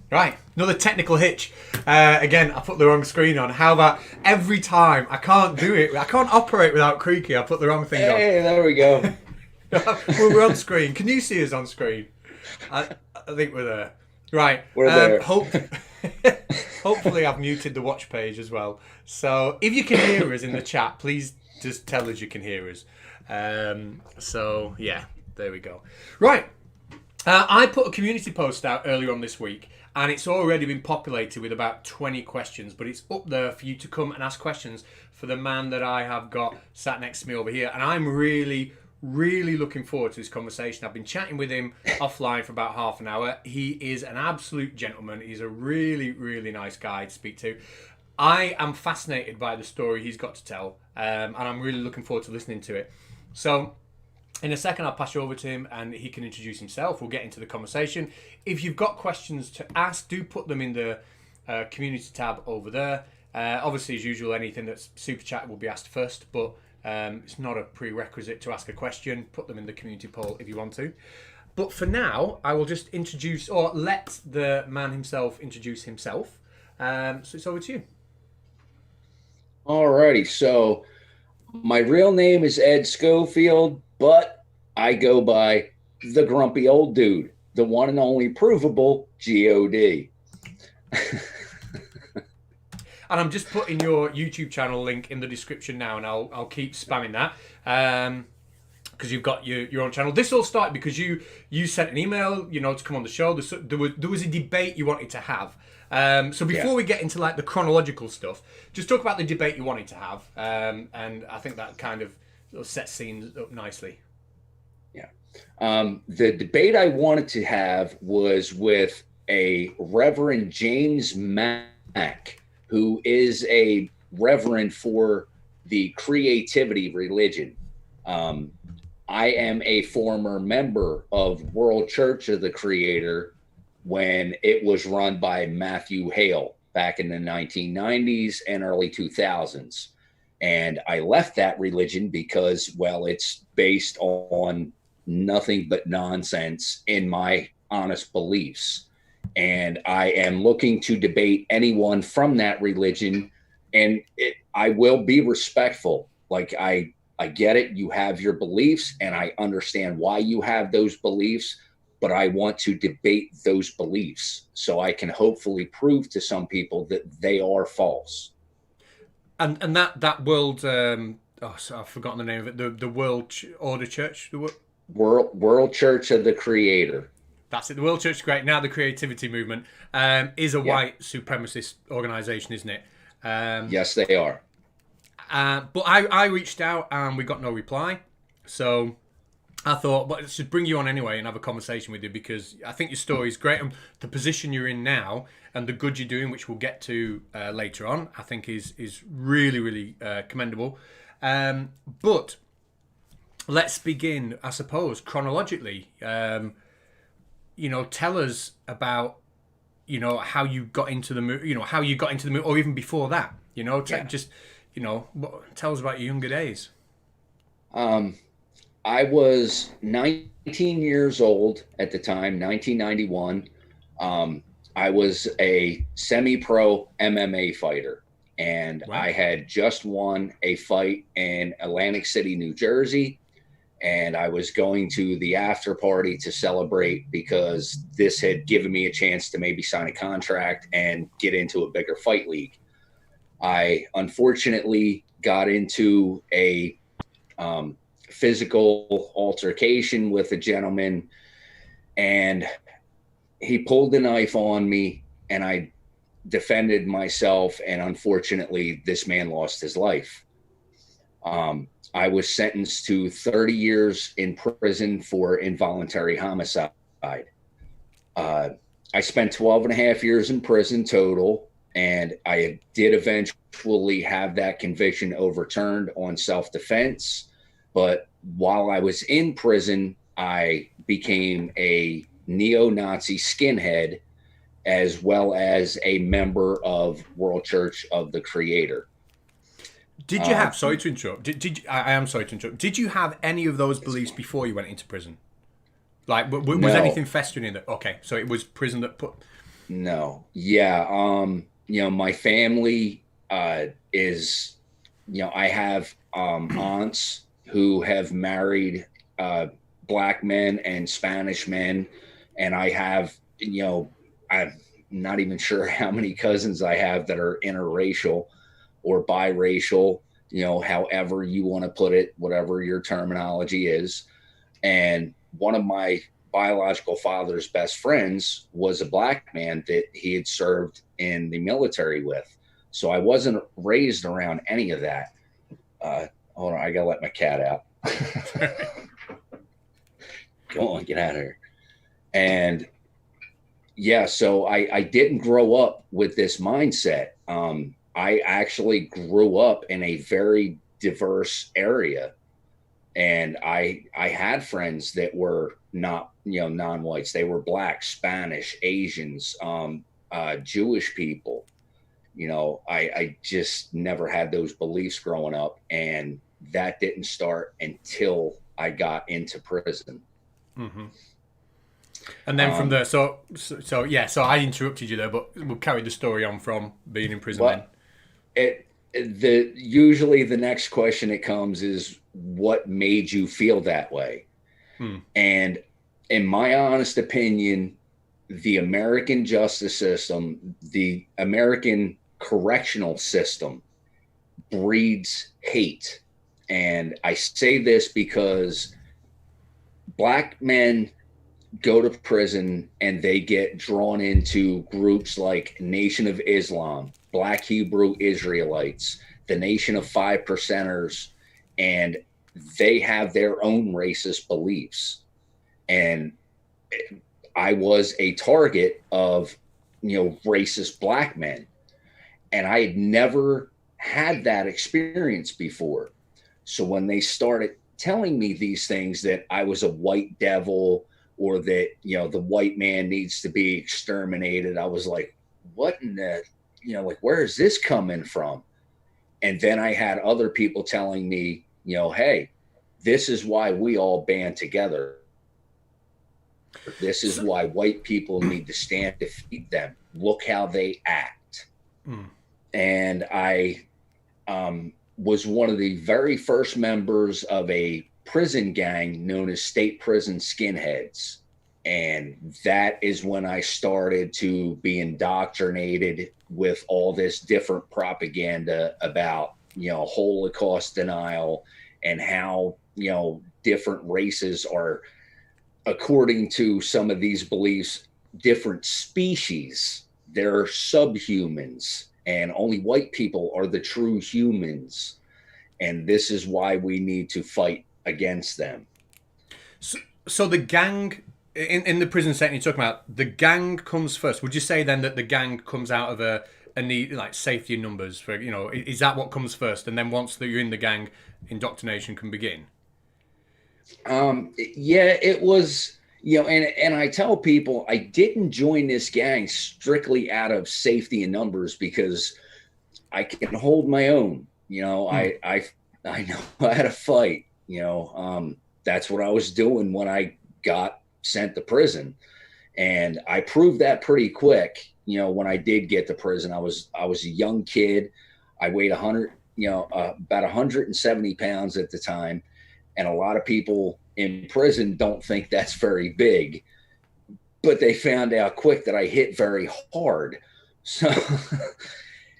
Right, another technical hitch. Again, I put the wrong screen on. How about every time? I can't do it. I can't operate without Creaky. I put the wrong thing on. Hey, there we go. We're on screen. Can you see us on screen? I think we're there. Right. We're there. Hopefully I've muted the watch page as well. So if you can hear us in the chat, please just tell us you can hear us. So yeah, there we go. Right. I put a community post out earlier on this week, and it's already been populated with about 20 questions, but it's up there for you to come and ask questions for the man that I have got sat next to me over here. And I'm really looking forward to this conversation. I've been chatting with him offline for about half an hour. He is an absolute gentleman. He's a really nice guy to speak to. I am fascinated by the story he's got to tell, and I'm really looking forward to listening to it. So in a second, I'll pass you over to him and he can introduce himself. We'll get into the conversation. If you've got questions to ask, do put them in the community tab over there. Obviously, as usual, anything that's super chat will be asked first, but it's not a prerequisite to ask a question. Put them in the community poll if you want to. But for now, I will just introduce, or let the man himself introduce himself. So it's over to you. Alrighty, so my real name is Ed Schofield, but I go by the grumpy old dude, the one and only provable God. And I'm just putting your YouTube channel link in the description now, and I'll keep spamming that because you've got your own channel. This all started because you sent an email, to come on the show. There was a debate you wanted to have. So before we get into like the chronological stuff, just talk about the debate you wanted to have, and I think that kind of sets scenes up nicely. Yeah, the debate I wanted to have was with a Reverend James Mack, who is a reverend for the creativity religion. I am a former member of World Church of the Creator when it was run by Matthew Hale back in the 1990s and early 2000s. And I left that religion because, well, it's based on nothing but nonsense in my honest beliefs. And I am looking to debate anyone from that religion. And I will be respectful. Like, I get it. You have your beliefs, and I understand why you have those beliefs. But I want to debate those beliefs so I can hopefully prove to some people that they are false. And that world, I've forgotten the name of it. The World Order Church, World Church of the Creator. That's it. The World Church, great. Now the Creativity Movement is a white supremacist organization, isn't it? Yes, they are. But I reached out and we got no reply. So I thought, well, I should bring you on anyway and have a conversation with you because I think your story is great. And the position you're in now and the good you're doing, which we'll get to later on, I think is really commendable. But let's begin, I suppose, chronologically. Tell us about, how you got into the movie, or even before that. Tell us about your younger days. I was 19 years old at the time, 1991. I was a semi-pro MMA fighter, and wow. I had just won a fight in Atlantic City, New Jersey, and I was going to the after party to celebrate because this had given me a chance to maybe sign a contract and get into a bigger fight league. I unfortunately got into a physical altercation with a gentleman, and he pulled the knife on me, and I defended myself, and unfortunately this man lost his life. I was sentenced to 30 years in prison for involuntary homicide. I spent 12 and a half years in prison total, and I did eventually have that conviction overturned on self-defense. But while I was in prison, I became a neo-Nazi skinhead, as well as a member of World Church of the Creator. Did you have, sorry to interrupt, I am sorry to interrupt, did you have any of those beliefs before you went into prison? Like, was No. anything festering in that? Okay, so it was prison that put... No. Yeah. My family is, I have aunts who have married black men and Spanish men, and I have, I'm not even sure how many cousins I have that are interracial or biracial, however you want to put it, whatever your terminology is. And one of my biological father's best friends was a black man that he had served in the military with. So I wasn't raised around any of that. Hold on, I gotta let my cat out. Go on, get out of here. And yeah, so I didn't grow up with this mindset. I actually grew up in a very diverse area, and I had friends that were not non-whites. They were black, Spanish, Asians, Jewish people. I just never had those beliefs growing up, and that didn't start until I got into prison. Mm-hmm. And then from there, so I interrupted you there, but we'll carry the story on from being in prison. Well, usually the next question that comes is, what made you feel that way? And in my honest opinion, the American justice system, the American correctional system, breeds hate. And I say this because black men go to prison and they get drawn into groups like Nation of Islam, Black Hebrew Israelites, the Nation of Five Percenters, and they have their own racist beliefs. And I was a target of, racist black men. And I had never had that experience before. So when they started telling me these things, that I was a white devil, or that, the white man needs to be exterminated, I was like, what in the, where is this coming from? And then I had other people telling me, hey, this is why we all band together. This is why white people need to stand to defeat them. Look how they act. And I was one of the very first members of a prison gang known as State Prison Skinheads. And that is when I started to be indoctrinated with all this different propaganda about, Holocaust denial, and how, different races are, according to some of these beliefs, different species. They're subhumans, and only white people are the true humans. And this is why we need to fight against them. So the gang in the prison setting you're talking about, the gang comes first. Would you say then that the gang comes out of a need, like safety in numbers? For is that what comes first, and then once you're in the gang, indoctrination can begin? Yeah, it was. And I tell people I didn't join this gang strictly out of safety in numbers, because I can hold my own. I know how to fight. That's what I was doing when I got sent to prison, and I proved that pretty quick. When I did get to prison, I was a young kid. I weighed 100, about 170 pounds at the time, and a lot of people in prison don't think that's very big, but they found out quick that I hit very hard. So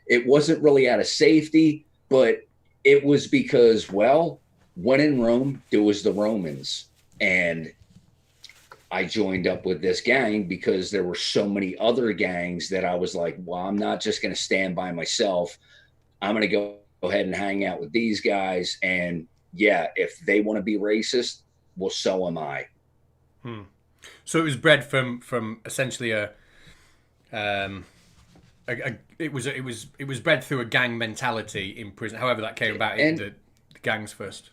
it wasn't really out of safety, but it was because, well, when in Rome, do as the Romans. And I joined up with this gang because there were so many other gangs that I was like, well, I'm not just going to stand by myself. I'm going to go ahead and hang out with these guys. And yeah, if they want to be racist, well, so am I. So it was bred from essentially it was bred through a gang mentality in prison. However that came about, the gangs first.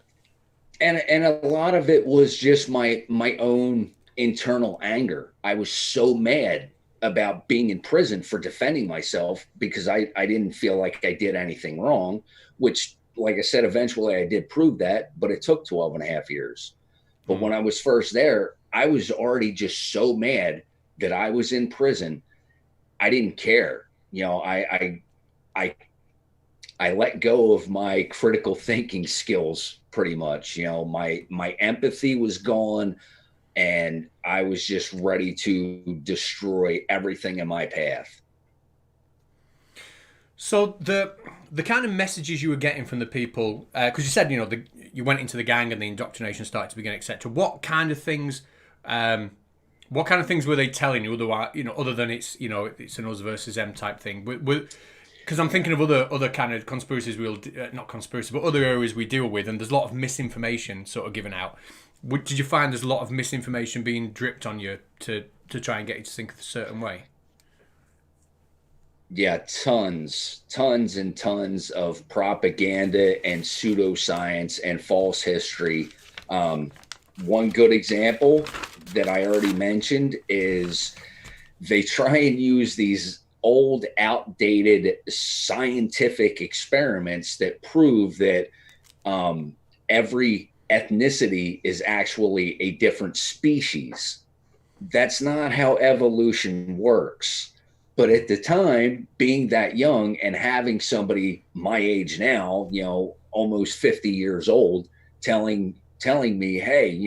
And a lot of it was just my own internal anger. I was so mad about being in prison for defending myself because I didn't feel like I did anything wrong, which, like I said, eventually I did prove that, but it took 12 and a half years. But when I was first there, I was already just so mad that I was in prison. I didn't care. I I let go of my critical thinking skills pretty much. My empathy was gone, and I was just ready to destroy everything in my path. So the kind of messages you were getting from the people, because you said you went into the gang and the indoctrination started to begin, etc. What kind of things were they telling you? Otherwise, other than it's an us versus them type thing. Because I'm thinking of other kind of conspiracies not conspiracy, but other areas we deal with, and there's a lot of misinformation sort of given out. Did you find there's a lot of misinformation being dripped on you to try and get you to think a certain way? Yeah, tons and tons of propaganda and pseudoscience and false history. One good example that I already mentioned is they try and use these old, outdated scientific experiments that prove that every ethnicity is actually a different species. That's not how evolution works. But at the time, being that young and having somebody my age now, almost 50 years old, telling me, hey,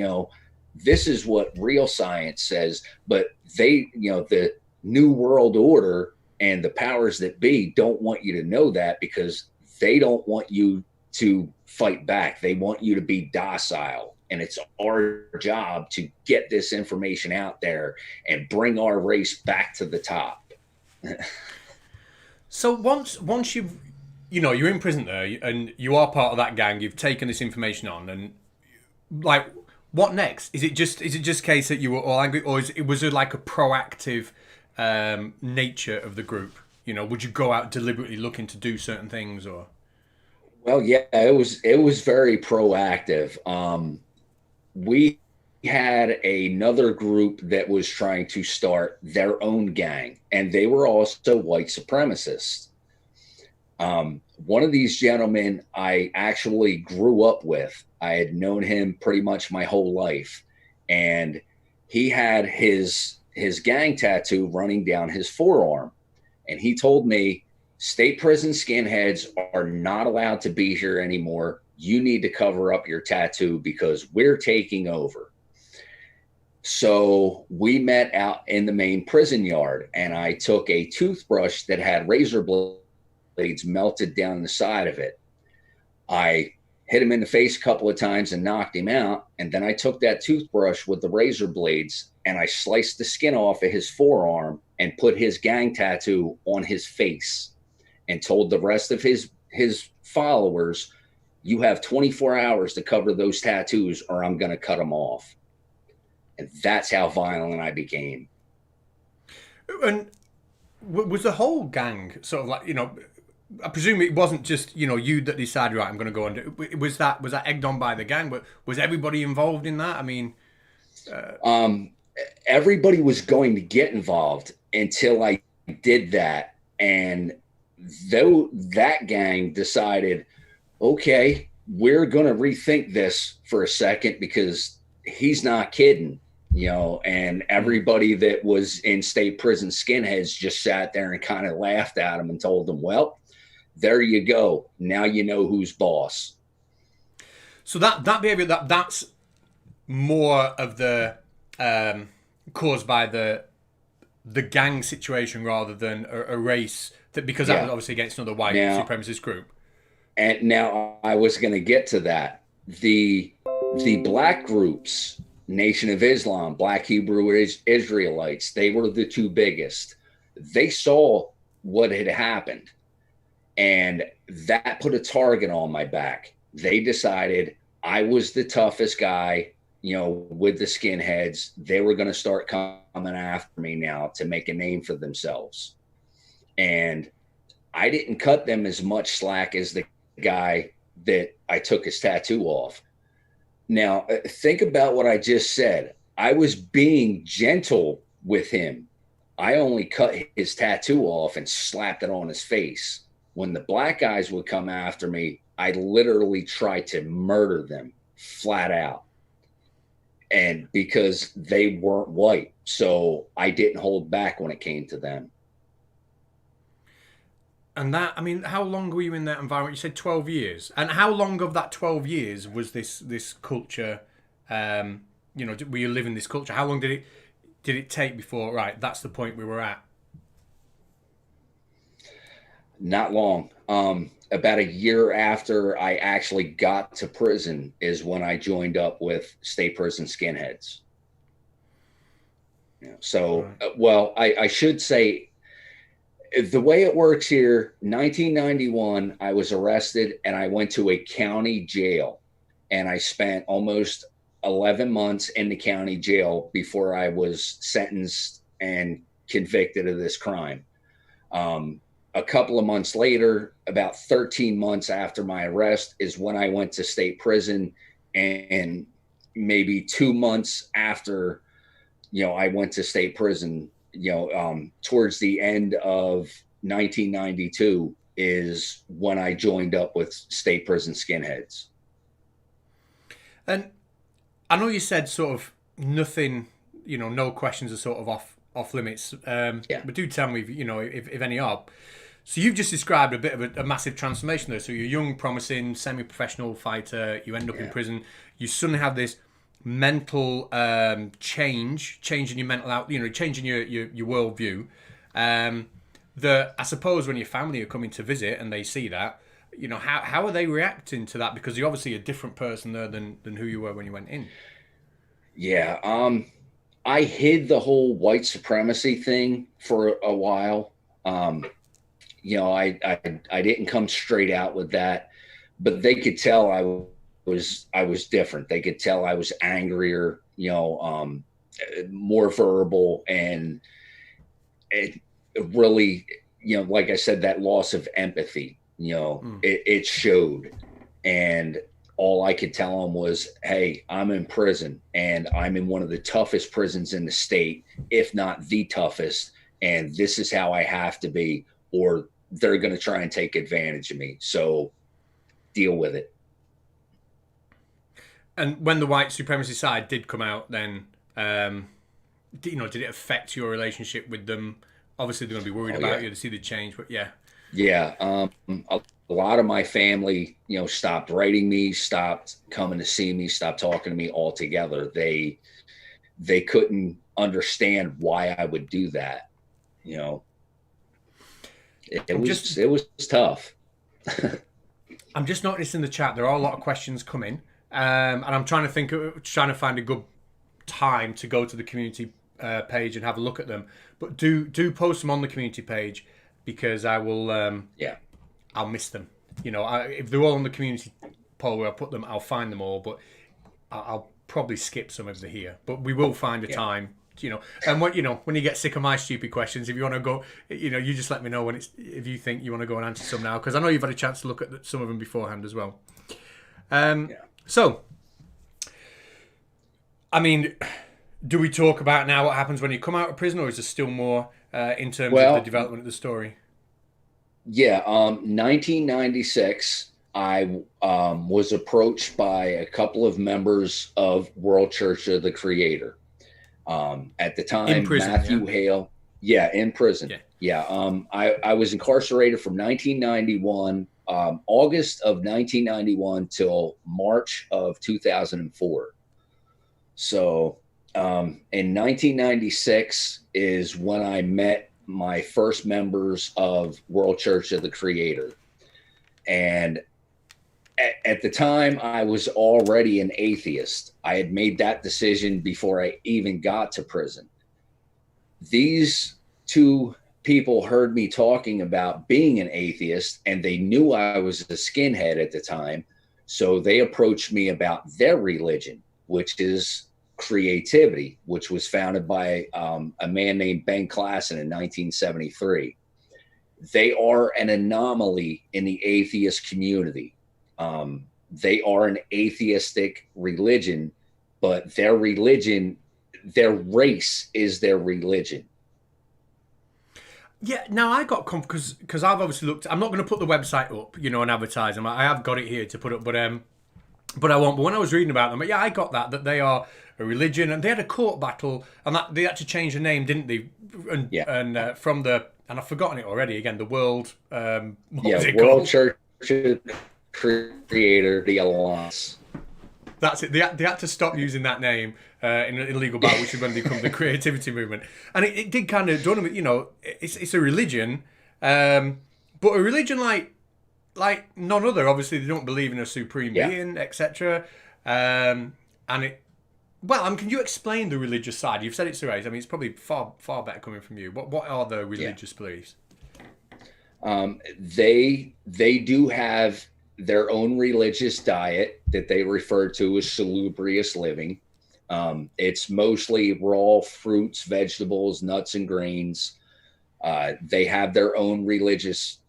this is what real science says, but the new world order and the powers that be don't want you to know that, because they don't want you to fight back. They want you to be docile. And it's our job to get this information out there and bring our race back to the top. So once you're in prison there and you are part of that gang, you've taken this information on, and like, what next? Is it just a case that you were all angry, or was it like a proactive nature of the group? Would you go out deliberately looking to do certain things, or? Well, yeah, it was very proactive. We had another group that was trying to start their own gang, and they were also white supremacists. One of these gentlemen I actually grew up with. I had known him pretty much my whole life, and he had his gang tattoo running down his forearm, and he told me, state prison skinheads are not allowed to be here anymore. You need to cover up your tattoo because we're taking over. So we met out in the main prison yard, and I took a toothbrush that had razor blades melted down the side of it. I hit him in the face a couple of times and knocked him out. And then I took that toothbrush with the razor blades and I sliced the skin off of his forearm and put his gang tattoo on his face, and told the rest of his followers, you have 24 hours to cover those tattoos or I'm going to cut them off. And that's how violent I became. And was the whole gang sort of like, I presume it wasn't just, you that decided, right, I'm going to go and do it. Was that egged on by the gang? Was everybody involved in that? I mean... everybody was going to get involved until I did that. And though that gang decided, okay, we're going to rethink this for a second because he's not kidding, and everybody that was in state prison skinheads just sat there and kind of laughed at him and told them, well, there you go. Now you know who's boss. So that behavior, that's more of the caused by the gang situation rather than a race, that because that was obviously against another white supremacist group. And now I was going to get to that. The black groups, Nation of Islam, Black Hebrew Israelites, they were the two biggest. They saw what had happened, and that put a target on my back. They decided I was the toughest guy, with the skinheads. They were going to start coming after me now to make a name for themselves. And I didn't cut them as much slack as the guy that I took his tattoo off. Now, think about what I just said. I was being gentle with him. I only cut his tattoo off and slapped it on his face. When the black guys would come after me, I literally tried to murder them flat out. And because they weren't white, so I didn't hold back when it came to them. And that, I mean, how long were you in that environment? You said 12 years. And how long of that 12 years was this culture, were you living this culture? How long did it take before, right, that's the point we were at? Not long. About a year after I actually got to prison is when I joined up with state prison skinheads. So, well, I should say, the way it works here, 1991, I was arrested and I went to a county jail, and I spent almost 11 months in the county jail before I was sentenced and convicted of this crime. A couple of months later, about 13 months after my arrest, is when I went to state prison, and maybe 2 months after, I went to state prison, towards the end of 1992 is when I joined up with state prison skinheads. And I know you said sort of nothing, no questions are sort of off limits. But do tell me, if any are. So you've just described a bit of a massive transformation there. So you're a young, promising, semi-professional fighter. You end up in prison. You suddenly have this mental changing your mental out, changing your worldview. That I suppose when your family are coming to visit and they see that, how are they reacting to that? Because you're obviously a different person there than who you were when you went in. Yeah. I hid the whole white supremacy thing for a while. I didn't come straight out with that, but they could tell I was different. They could tell I was angrier, more verbal, and it really, like I said, that loss of empathy, it showed. And all I could tell them was, hey, I'm in prison, and I'm in one of the toughest prisons in the state, if not the toughest. And this is how I have to be, or they're going to try and take advantage of me. So deal with it. And when the white supremacy side did come out, then, did it affect your relationship with them? Obviously, they're going to be worried about you to see the change, but yeah. Yeah. A lot of my family, stopped writing me, stopped coming to see me, stopped talking to me altogether. They couldn't understand why I would do that. It was tough. I'm just noticing in the chat, there are a lot of questions coming. And I'm trying to find a good time to go to the community page and have a look at them. But do post them on the community page, because I will, I'll miss them. If they're all on the community poll where I put them, I'll find them all. But I'll probably skip some if they're here. But we will find a time. And when you get sick of my stupid questions, if you want to go, you just let me know if you think you want to go and answer some now, because I know you've had a chance to look at some of them beforehand as well. So, I mean, do we talk about now what happens when you come out of prison, or is there still more in terms of the development of the story? Yeah, 1996, I was approached by a couple of members of World Church of the Creator. At the time, in prison, Matthew Hale. Yeah, in prison. Yeah. I was incarcerated from 1991, August of 1991 till March of 2004. So in 1996 is when I met my first members of World Church of the Creator. And at the time, I was already an atheist. I had made that decision before I even got to prison. These two people heard me talking about being an atheist, and they knew I was a skinhead at the time. So they approached me about their religion, which is creativity, which was founded by a man named Ben Klassen in 1973. They are an anomaly in the atheist community. They are an atheistic religion, but their religion, their race is their religion. Yeah, now I got because I've obviously looked. I'm not going to put the website up, and advertise them. I have got it here to put up, but I won't. But when I was reading about them, yeah, I got that they are a religion, and they had a court battle, and that they had to change the name, didn't they? And from the and I've forgotten it already. Again, the world. What was Yeah, it World called? Church Creator, the Alliance. That's it. They had to stop using that name in legal battle, which is when they become the creativity movement. And it did kind of dawn on me, it's a religion, but a religion like none other. Obviously, they don't believe in a supreme Yeah. being, etc. And it. Well, can you explain the religious side? You've said it's a race. I mean, it's probably far better coming from you. What are the religious beliefs? They do have their own religious diet that they refer to as salubrious living. It's mostly raw fruits, vegetables, nuts, and grains. They have their own religious,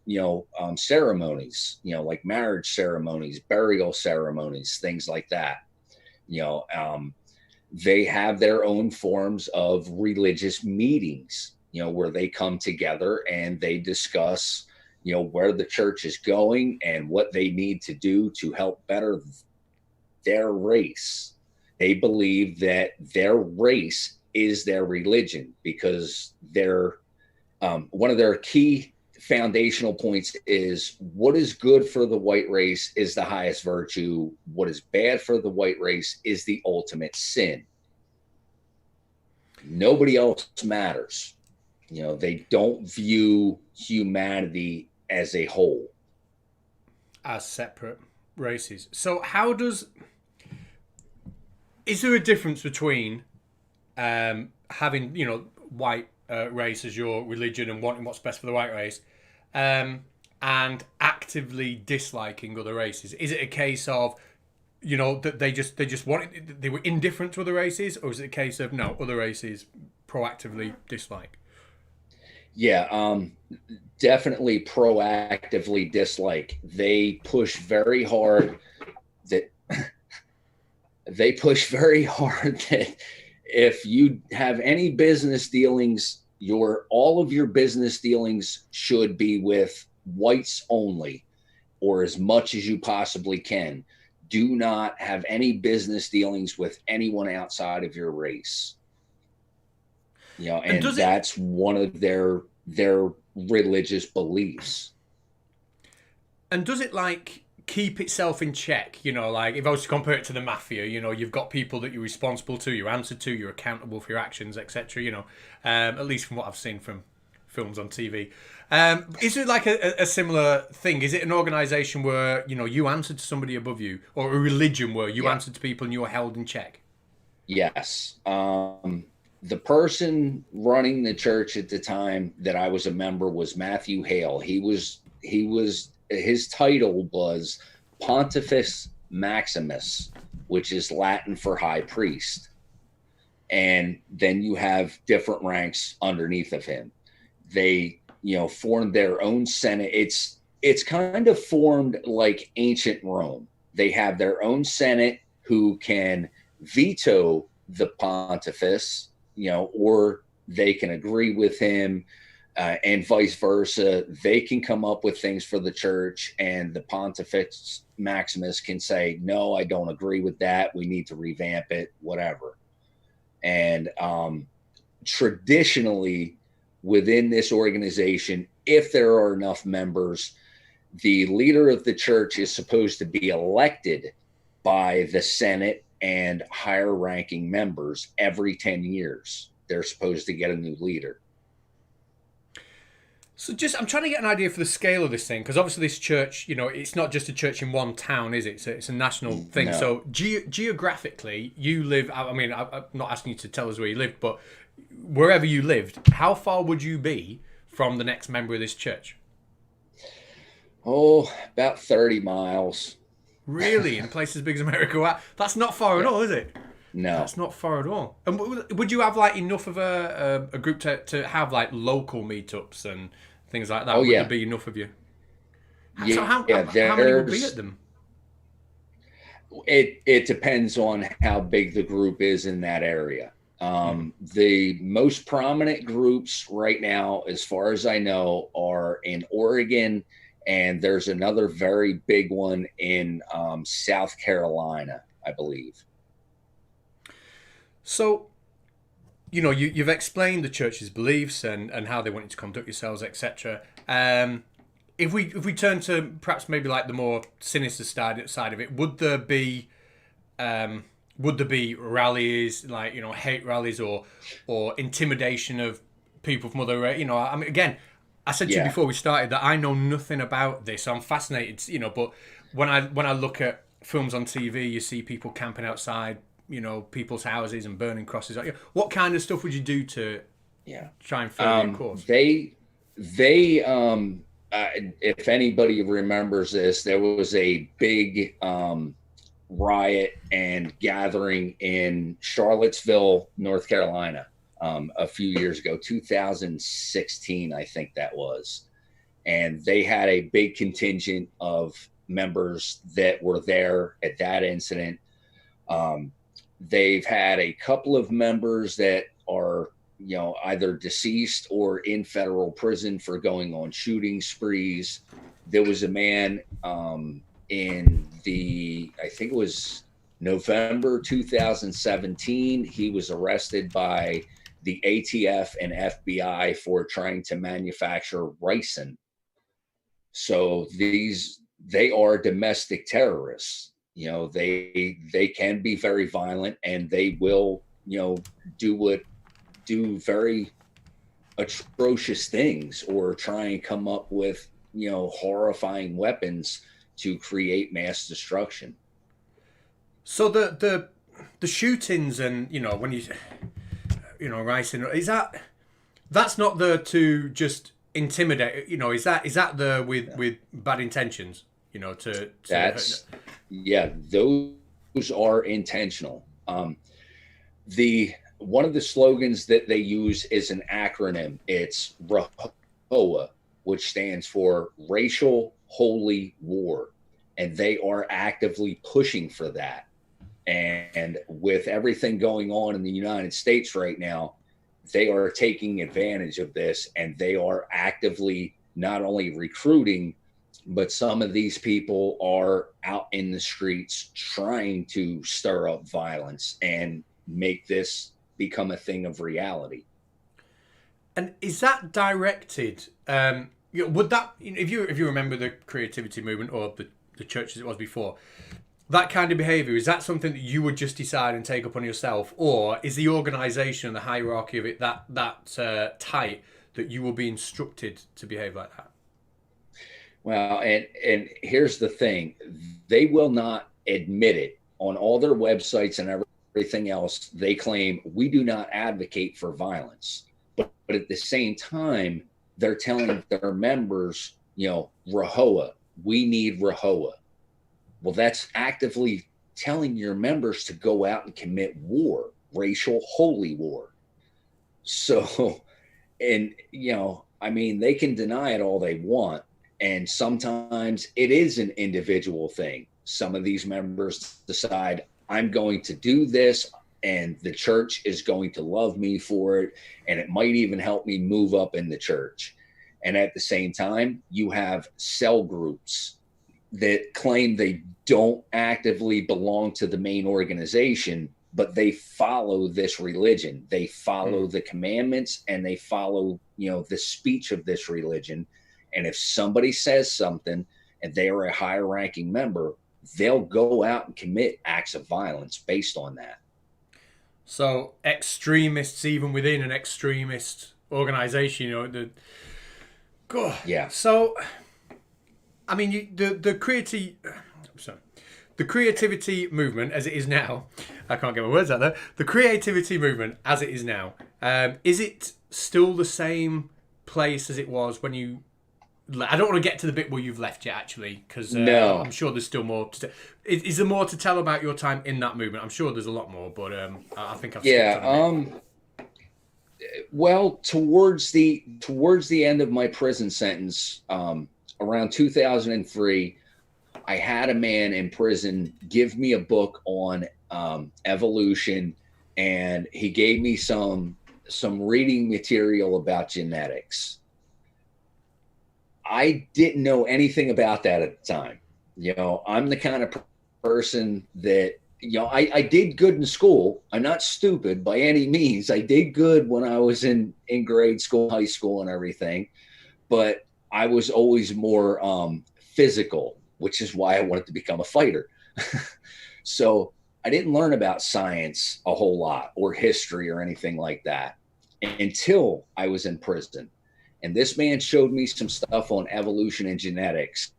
ceremonies, like marriage ceremonies, burial ceremonies, things like that. They have their own forms of religious meetings, where they come together and they discuss, where the church is going and what they need to do to help better their race. They believe that their race is their religion because one of their key foundational points is what is good for the white race is the highest virtue. What is bad for the white race is the ultimate sin. Nobody else matters. They don't view humanity as a whole, As separate races. So is there a difference between having, white race as your religion and wanting what's best for the white race, and actively disliking other races? Is it a case of, that they just wanted, they were indifferent to other races, or is it a case of no, other races proactively dislike? Yeah, definitely proactively dislike. They push very hard that if you have any business dealings, all of your business dealings should be with whites only, or as much as you possibly can. Do not have any business dealings with anyone outside of your race. And that's one of their religious beliefs. And does it keep itself in check? Like if I was to compare it to the mafia, you've got people that you're responsible to, you're answered to, you're accountable for your actions, etc. At least from what I've seen from films on TV. Is it like a similar thing? Is it an organization where, you answer to somebody above you, or a religion where you answer to people and you're held in check? Yes. The person running the church at the time that I was a member was Matthew Hale. His title was Pontifex Maximus, which is Latin for high priest. And then you have different ranks underneath of him. They, formed their own Senate. It's kind of formed like ancient Rome. They have their own Senate who can veto the pontifex, or they can agree with him, and vice versa. They can come up with things for the church, and the Pontifex Maximus can say, no, I don't agree with that. We need to revamp it, whatever. And traditionally, within this organization, if there are enough members, the leader of the church is supposed to be elected by the Senate and higher ranking members every 10 years. They're supposed to get a new leader. So I'm trying to get an idea for the scale of this thing, because obviously this church, it's not just a church in one town, is it? It's a national thing. No. So geographically, you live, I mean, I'm not asking you to tell us where you live, but wherever you lived, how far would you be from the next member of this church? Oh, about 30 miles. Really? In a place as big as America? Wow. That's not far at all, is it? No. That's not far at all. And would you have enough of a group to have local meetups and things like that? Oh, would yeah. there be enough of you? Yeah, so how many would be at them? It depends on how big the group is in that area. The most prominent groups right now, as far as I know, are in Oregon, and there's another very big one in South Carolina, I believe. So you've explained the church's beliefs and how they want you to conduct yourselves, etc. If we turn to perhaps maybe like the more sinister side of it, would there be rallies like hate rallies or intimidation of people from other I mean, again, I said to you Yeah. before we started that I know nothing about this, so I'm fascinated, but when I look at films on TV, you see people camping outside people's houses and burning crosses. What kind of stuff would you do to Yeah. try and further your cause? They if anybody remembers this, there was a big riot and gathering in Charlottesville, North Carolina, a few years ago, 2016, I think that was. And they had a big contingent of members that were there at that incident. They've had a couple of members that are, either deceased or in federal prison for going on shooting sprees. There was a man I think it was November 2017. He was arrested by the ATF and FBI for trying to manufacture ricin. So they are domestic terrorists. They can be very violent, and they will, do very atrocious things or try and come up with, horrifying weapons to create mass destruction. So the shootings and when ricin, that's not there to just intimidate, is that there with bad intentions, Those are intentional. One of the slogans that they use is an acronym. It's RHOA, which stands for Racial Holy War, and they are actively pushing for that. And with everything going on in the United States right now, they are taking advantage of this, and they are actively not only recruiting, but some of these people are out in the streets trying to stir up violence and make this become a thing of reality. And is that directed? Would that, if you remember the creativity movement or the church as it was before, that kind of behaviour, is that something that you would just decide and take upon yourself, or is the organisation and the hierarchy of it that tight that you will be instructed to behave like that? Well, and here's the thing: they will not admit it on all their websites and everything else. They claim we do not advocate for violence, but at the same time, they're telling their members, RHOA, we need RHOA. Well, that's actively telling your members to go out and commit war, racial holy war. So, and, they can deny it all they want. And sometimes it is an individual thing. Some of these members decide, I'm going to do this, and the church is going to love me for it. And it might even help me move up in the church. And at the same time, you have cell groups that claim they don't actively belong to the main organization, but they follow this religion. They follow the commandments, and they follow, the speech of this religion. And if somebody says something and they are a higher ranking member, they'll go out and commit acts of violence based on that. So extremists, even within an extremist organization, Yeah. So, I mean, the creativity movement as it is now, I can't get my words out there. The creativity movement as it is now, is it still the same place as it was when you? I don't want to get to the bit where you've left yet, actually, because no. I'm sure there's still more. Is there more to tell about your time in that movement? I'm sure there's a lot more, but I think I've. Well, towards the end of my prison sentence, around 2003, I had a man in prison give me a book on evolution, and he gave me some reading material about genetics. I didn't know anything about that at the time. I'm the kind of person that I did good in school. I'm not stupid by any means. I did good when I was in grade school, high school, and everything. But I was always more physical, which is why I wanted to become a fighter. So I didn't learn about science a whole lot or history or anything like that until I was in prison. And this man showed me some stuff on evolution and genetics.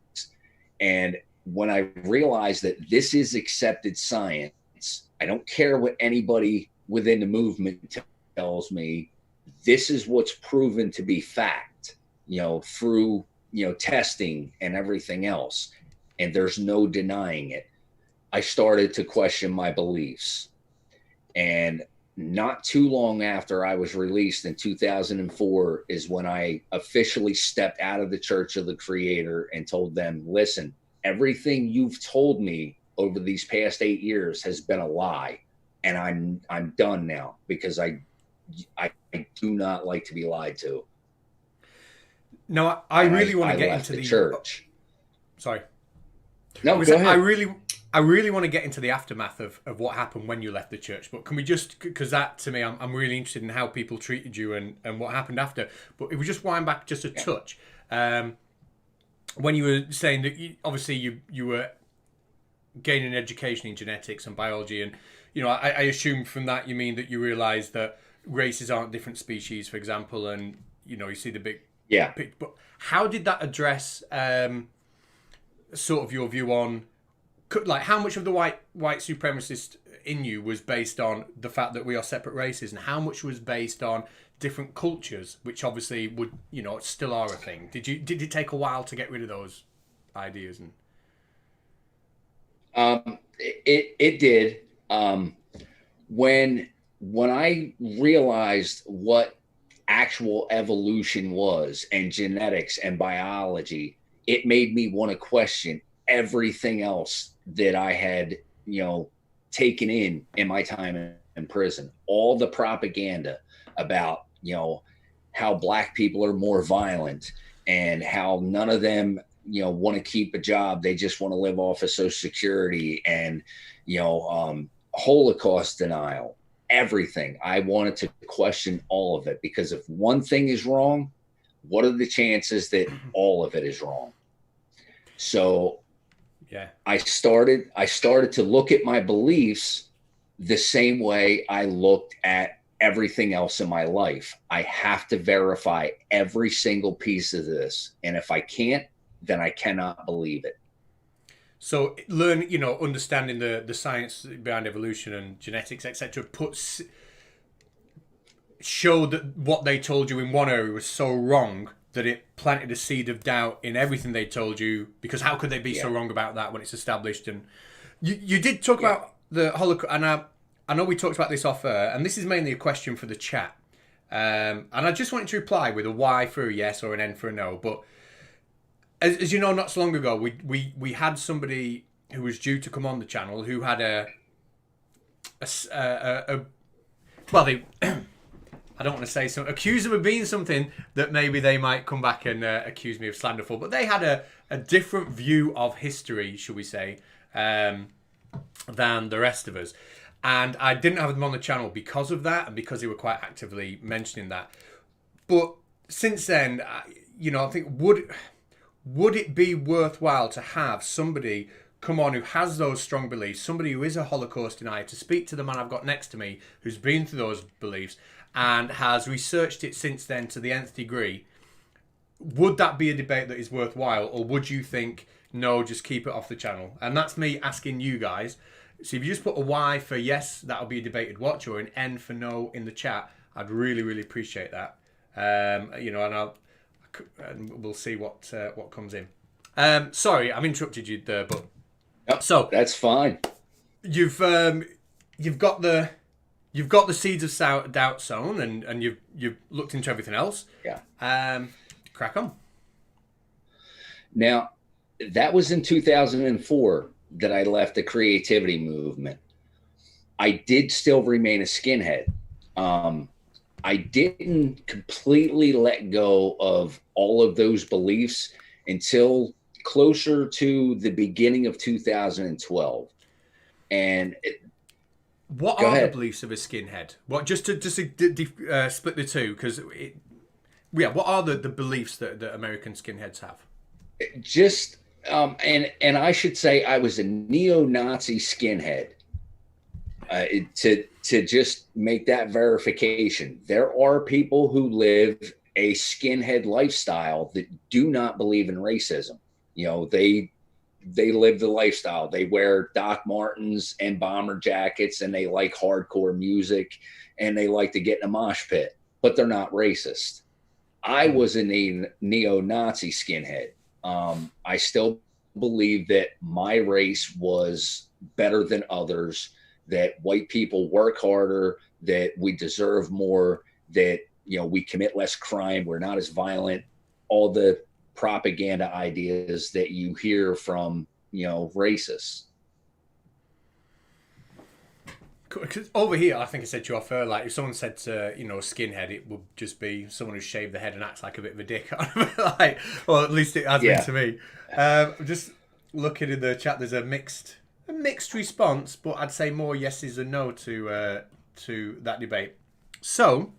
And when I realized that this is accepted science, I don't care what anybody within the movement tells me, this is what's proven to be fact, through, testing and everything else. And there's no denying it. I started to question my beliefs. And not too long after I was released in 2004 is when I officially stepped out of the Church of the Creator and told them, listen, everything you've told me over these past 8 years has been a lie. And I'm done now, because I do not like to be lied to. No, I really want to get into the church. Sorry. No, go ahead. I really want to get into the aftermath of what happened when you left the church, but can we just, because that to me, I'm really interested in how people treated you and what happened after. But if we just wind back just a touch, when you were saying that obviously you were gaining an education in genetics and biology, and I assume from that you mean that you realised that races aren't different species, for example, and you see the big picture. But how did that address sort of your view on, like, how much of the white supremacist in you was based on the fact that we are separate races, and how much was based on different cultures, which obviously would still are a thing? Did it take a while to get rid of those ideas? And it did. When I realized what actual evolution was, and genetics and biology, it made me want to question everything else that I had, taken in my time in prison. All the propaganda about, how black people are more violent, and how none of them, want to keep a job. They just want to live off of Social Security, and, Holocaust denial, everything. I wanted to question all of it, because if one thing is wrong, what are the chances that all of it is wrong? So I started to look at my beliefs the same way I looked at everything else in my life. I have to verify every single piece of this. And if I can't, then I cannot believe it. So understanding the science behind evolution and genetics, etc., showed that what they told you in one area was so wrong that it planted a seed of doubt in everything they told you, because how could they be so wrong about that when it's established? And you did talk about the Holocaust, and I know we talked about this off air, and this is mainly a question for the chat. And I just wanted to reply with a Y for a yes or an N for a no. But as you know, not so long ago, we had somebody who was due to come on the channel who had I don't want to say something, accuse them of being something that maybe they might come back and accuse me of slander for, but they had a different view of history, shall we say, than the rest of us. And I didn't have them on the channel because of that, and because they were quite actively mentioning that. But since then, I think, would it be worthwhile to have somebody come on who has those strong beliefs, somebody who is a Holocaust denier, to speak to the man I've got next to me who's been through those beliefs and has researched it since then to the nth degree? Would that be a debate that is worthwhile, or would you think, no, just keep it off the channel? And that's me asking you guys. So if you just put a Y for yes, that'll be a debated watch, or an N for no in the chat, I'd really, really appreciate that. And we'll see what comes in. Sorry, I've interrupted you there, but so that's fine. You've got the seeds of doubt sown, and you've looked into everything else. Crack on. Now, that was in 2004 that I left the creativity movement. I did still remain a skinhead. I didn't completely let go of all of those beliefs until closer to the beginning of 2012. And what go are the ahead. beliefs of a skinhead? What just to split the two, because what are the beliefs that American skinheads have? Just and I should say I was a neo-Nazi skinhead. To just make that verification, there are people who live a skinhead lifestyle that do not believe in racism. You know, they live the lifestyle. They wear Doc Martens and bomber jackets, and they like hardcore music, and they like to get in a mosh pit, but they're not racist. I was a neo-Nazi skinhead. I still believe that my race was better than others, that white people work harder, that we deserve more, that, you know, we commit less crime, we're not as violent, all the propaganda ideas that you hear from, you know, racists. Because over here, I think I said to you off earlier, like if someone said to, you know, a skinhead, it would just be someone who shaved their head and acts like a bit of a dick. Like, well, at least it has been to me. Just looking in the chat, there's a mixed response, but I'd say more yeses than no to that debate. So,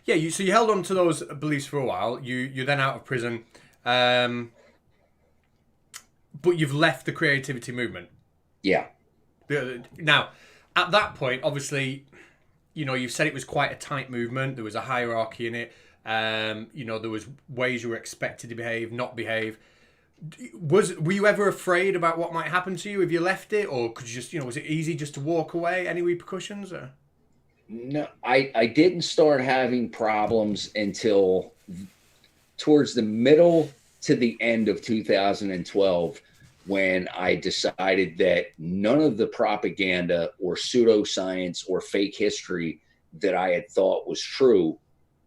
yeah, you held on to those beliefs for a while. You're then out of prison, but you've left the creativity movement. Yeah. Now, at that point, obviously, you know, you've said it was quite a tight movement. There was a hierarchy in it. You know, there was ways you were expected to behave, not behave. Were you ever afraid about what might happen to you if you left it, or could you just, you know, was it easy just to walk away? Any repercussions? Or? No, I didn't start having problems until towards the middle to the end of 2012, when I decided that none of the propaganda or pseudoscience or fake history that I had thought was true,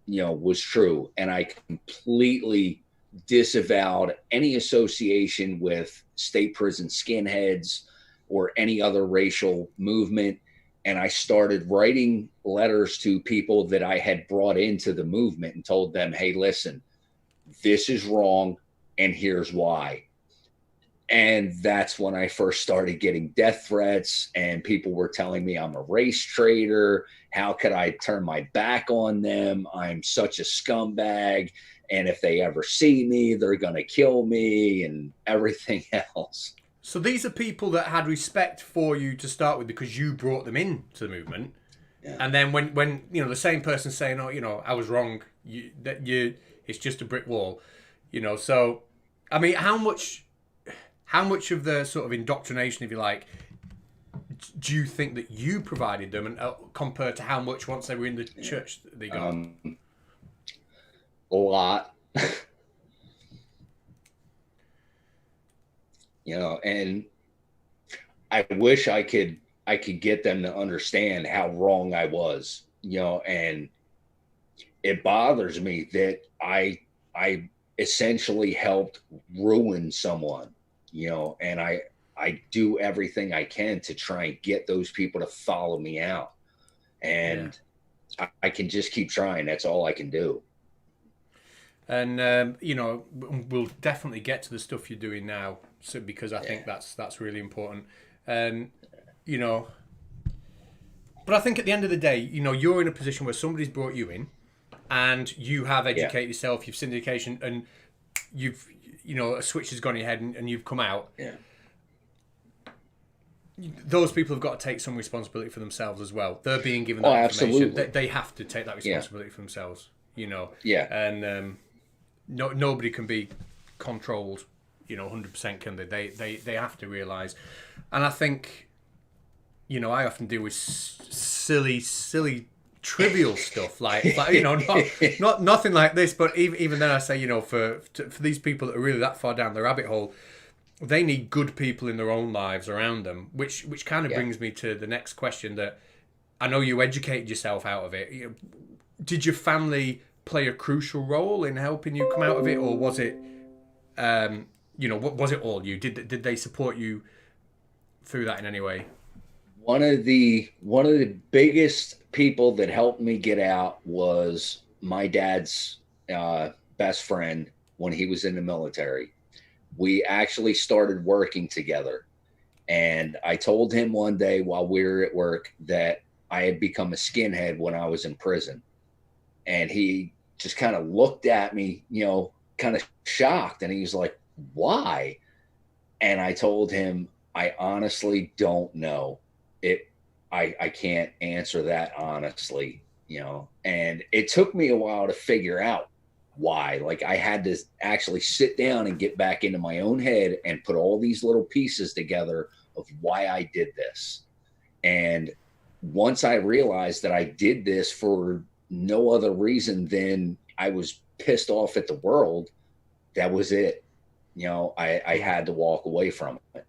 you know, was true. And I completely disavowed any association with state prison skinheads or any other racial movement. And I started writing letters to people that I had brought into the movement and told them, hey, listen, this is wrong, and here's why. And that's when I first started getting death threats, and people were telling me I'm a race traitor. How could I turn my back on them? I'm such a scumbag. And if they ever see me, they're going to kill me and everything else. So these are people that had respect for you to start with because you brought them into the movement. Yeah. And then when you know, the same person saying, oh, you know, I was wrong, it's just a brick wall, you know. So, I mean, how much of the sort of indoctrination, if you like, do you think that you provided them, and compared to how much once they were in the church they got? A lot. You know, and I wish I could get them to understand how wrong I was, you know, and it bothers me that I essentially helped ruin someone, you know, and I do everything I can to try and get those people to follow me out. And I can just keep trying. That's all I can do. And you know, we'll definitely get to the stuff you're doing now, so because I think that's really important. And you know, but I think at the end of the day, you know, you're in a position where somebody's brought you in, and you have educated yourself, you've syndication, and you've, you know, a switch has gone in your head, and you've come out. Yeah. Those people have got to take some responsibility for themselves as well. They're being given that information. Absolutely. They have to take that responsibility for themselves. You know. Yeah. And nobody can be controlled, you know, 100%, can they? They have to realise. And I think, you know, I often deal with silly, trivial stuff like you know, not nothing like this. But even then, I say, you know, for these people that are really that far down the rabbit hole, they need good people in their own lives around them. Which kind of brings me to the next question. That I know you educated yourself out of it. Did your family play a crucial role in helping you come out of it, or was it, you know, what was it all you? Did they support you through that in any way? One of the biggest people that helped me get out was my dad's best friend when he was in the military. We actually started working together, And I told him one day while we were at work that I had become a skinhead when I was in prison. And he just kind of looked at me, kind of shocked. And he was like, why? And I told him, I honestly don't know. I can't answer that honestly, and it took me a while to figure out why. Like, I had to actually sit down and get back into my own head and put all these little pieces together of why I did this. And once I realized that I did this for no other reason than I was pissed off at the world, that was it. I had to walk away from it.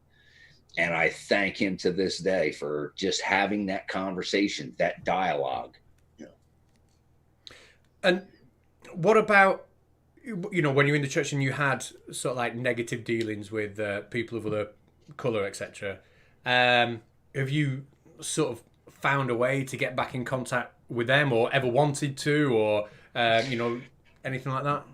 And I thank him to this day for just having that conversation, that dialogue. And what about, when you're in the church and you had sort of like negative dealings with people of other colour, etc. Have you sort of found a way to get back in contact with them, or ever wanted to, or anything like that?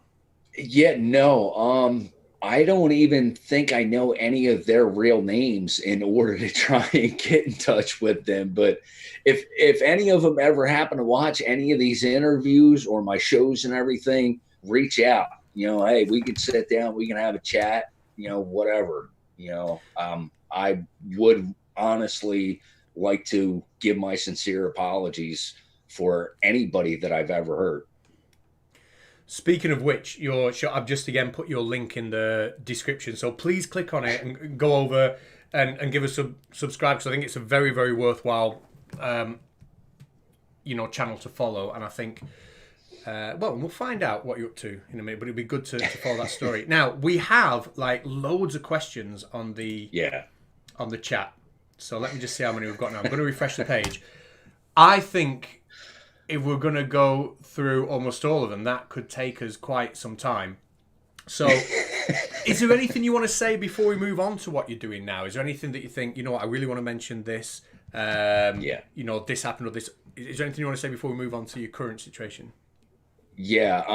Yeah, no. I don't even think I know any of their real names in order to try and get in touch with them. But if any of them ever happen to watch any of these interviews or my shows and everything, reach out. Hey, we can sit down, we can have a chat, whatever. I would honestly like to give my sincere apologies for anybody that I've ever hurt. Speaking of which, I've just again put your link in the description, so please click on it and go over and give us a subscribe, because I think it's a very, very worthwhile channel to follow. And I think we'll find out what you're up to in a minute, but it'd be good to follow that story. Now, we have like loads of questions on the chat, so let me just see how many we've got now. I'm going to refresh the page. I think if we're going to go through almost all of them, that could take us quite some time. So is there anything you want to say before we move on to what you're doing now? Is there anything that you think, I really want to mention this, this happened, or this? Is there anything you want to say before we move on to your current situation? Yeah,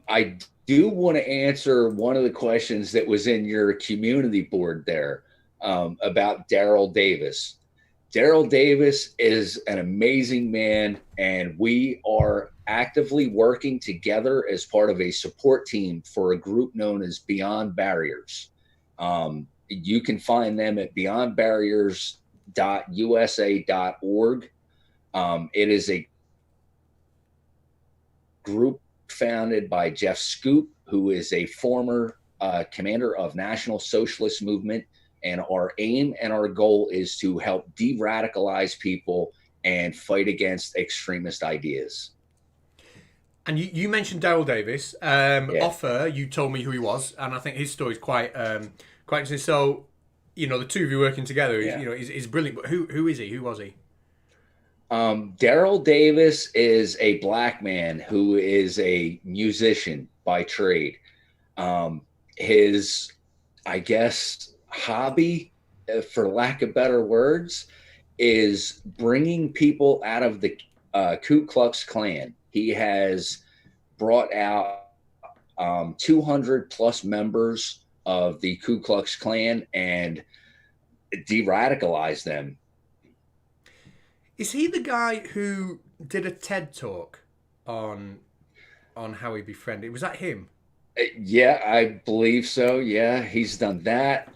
I do want to answer one of the questions that was in your community board there about Daryl Davis. Daryl Davis is an amazing man, and we are actively working together as part of a support team for a group known as Beyond Barriers. You can find them at beyondbarriers.usa.org. It is a group founded by Jeff Scoop, who is a former commander of National Socialist Movement. And our aim and our goal is to help de-radicalize people and fight against extremist ideas. And you mentioned Daryl Davis. Off air, you told me who he was, and I think his story is quite interesting. So, the two of you working together, is brilliant. But who is he? Who was he? Daryl Davis is a black man who is a musician by trade. His, I guess, hobby, for lack of better words, is bringing people out of the Ku Klux Klan. He has brought out 200 plus members of the Ku Klux Klan and de-radicalized them. Is he the guy who did a TED talk on how he befriended? Was that him? Yeah, I believe so. Yeah, he's done that.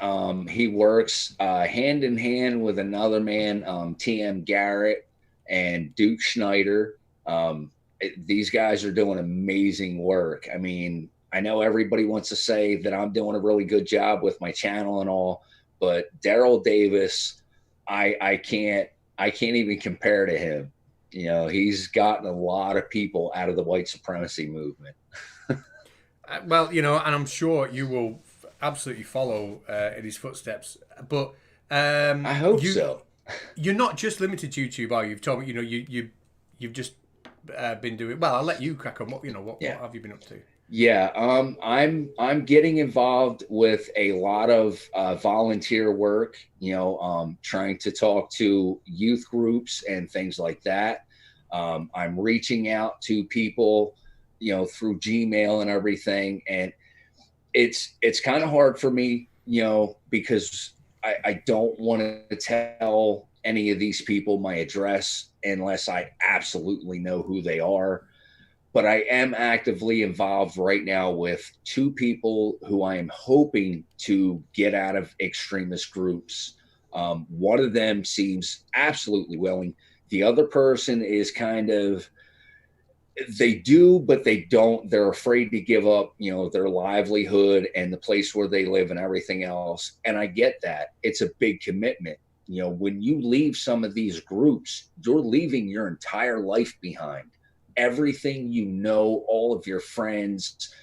He works hand in hand with another man, T.M. Garrett and Duke Schneider. These guys are doing amazing work. I mean, I know everybody wants to say that I'm doing a really good job with my channel and all, but Daryl Davis, I can't even compare to him. He's gotten a lot of people out of the white supremacy movement. Well, and I'm sure you will absolutely follow in his footsteps. But I hope so. You're not just limited to YouTube, are you? You've told me, you've just been doing. Well, I'll let you crack on. What have you been up to? Yeah, I'm getting involved with a lot of volunteer work. Trying to talk to youth groups and things like that. I'm reaching out to people, through Gmail and everything. And it's kind of hard for me, because I don't want to tell any of these people my address unless I absolutely know who they are. But I am actively involved right now with two people who I am hoping to get out of extremist groups. One of them seems absolutely willing. The other person is kind of, they do, but they don't. They're afraid to give up, their livelihood and the place where they live and everything else. And I get that. It's a big commitment. When you leave some of these groups, you're leaving your entire life behind. Everything, all of your friends,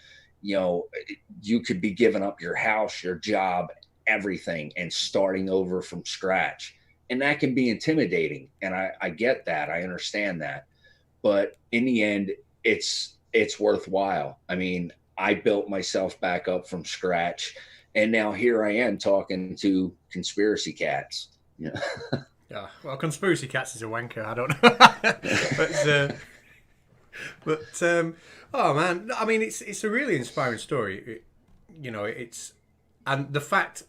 you could be giving up your house, your job, everything, and starting over from scratch. And that can be intimidating. And I get that. I understand that. But in the end, it's worthwhile. I mean, I built myself back up from scratch, and now here I am talking to conspiracy cats. Yeah. Yeah. Well, conspiracy cats is a wanker. I don't know. Oh man, I mean, it's a really inspiring story. It's, and the fact,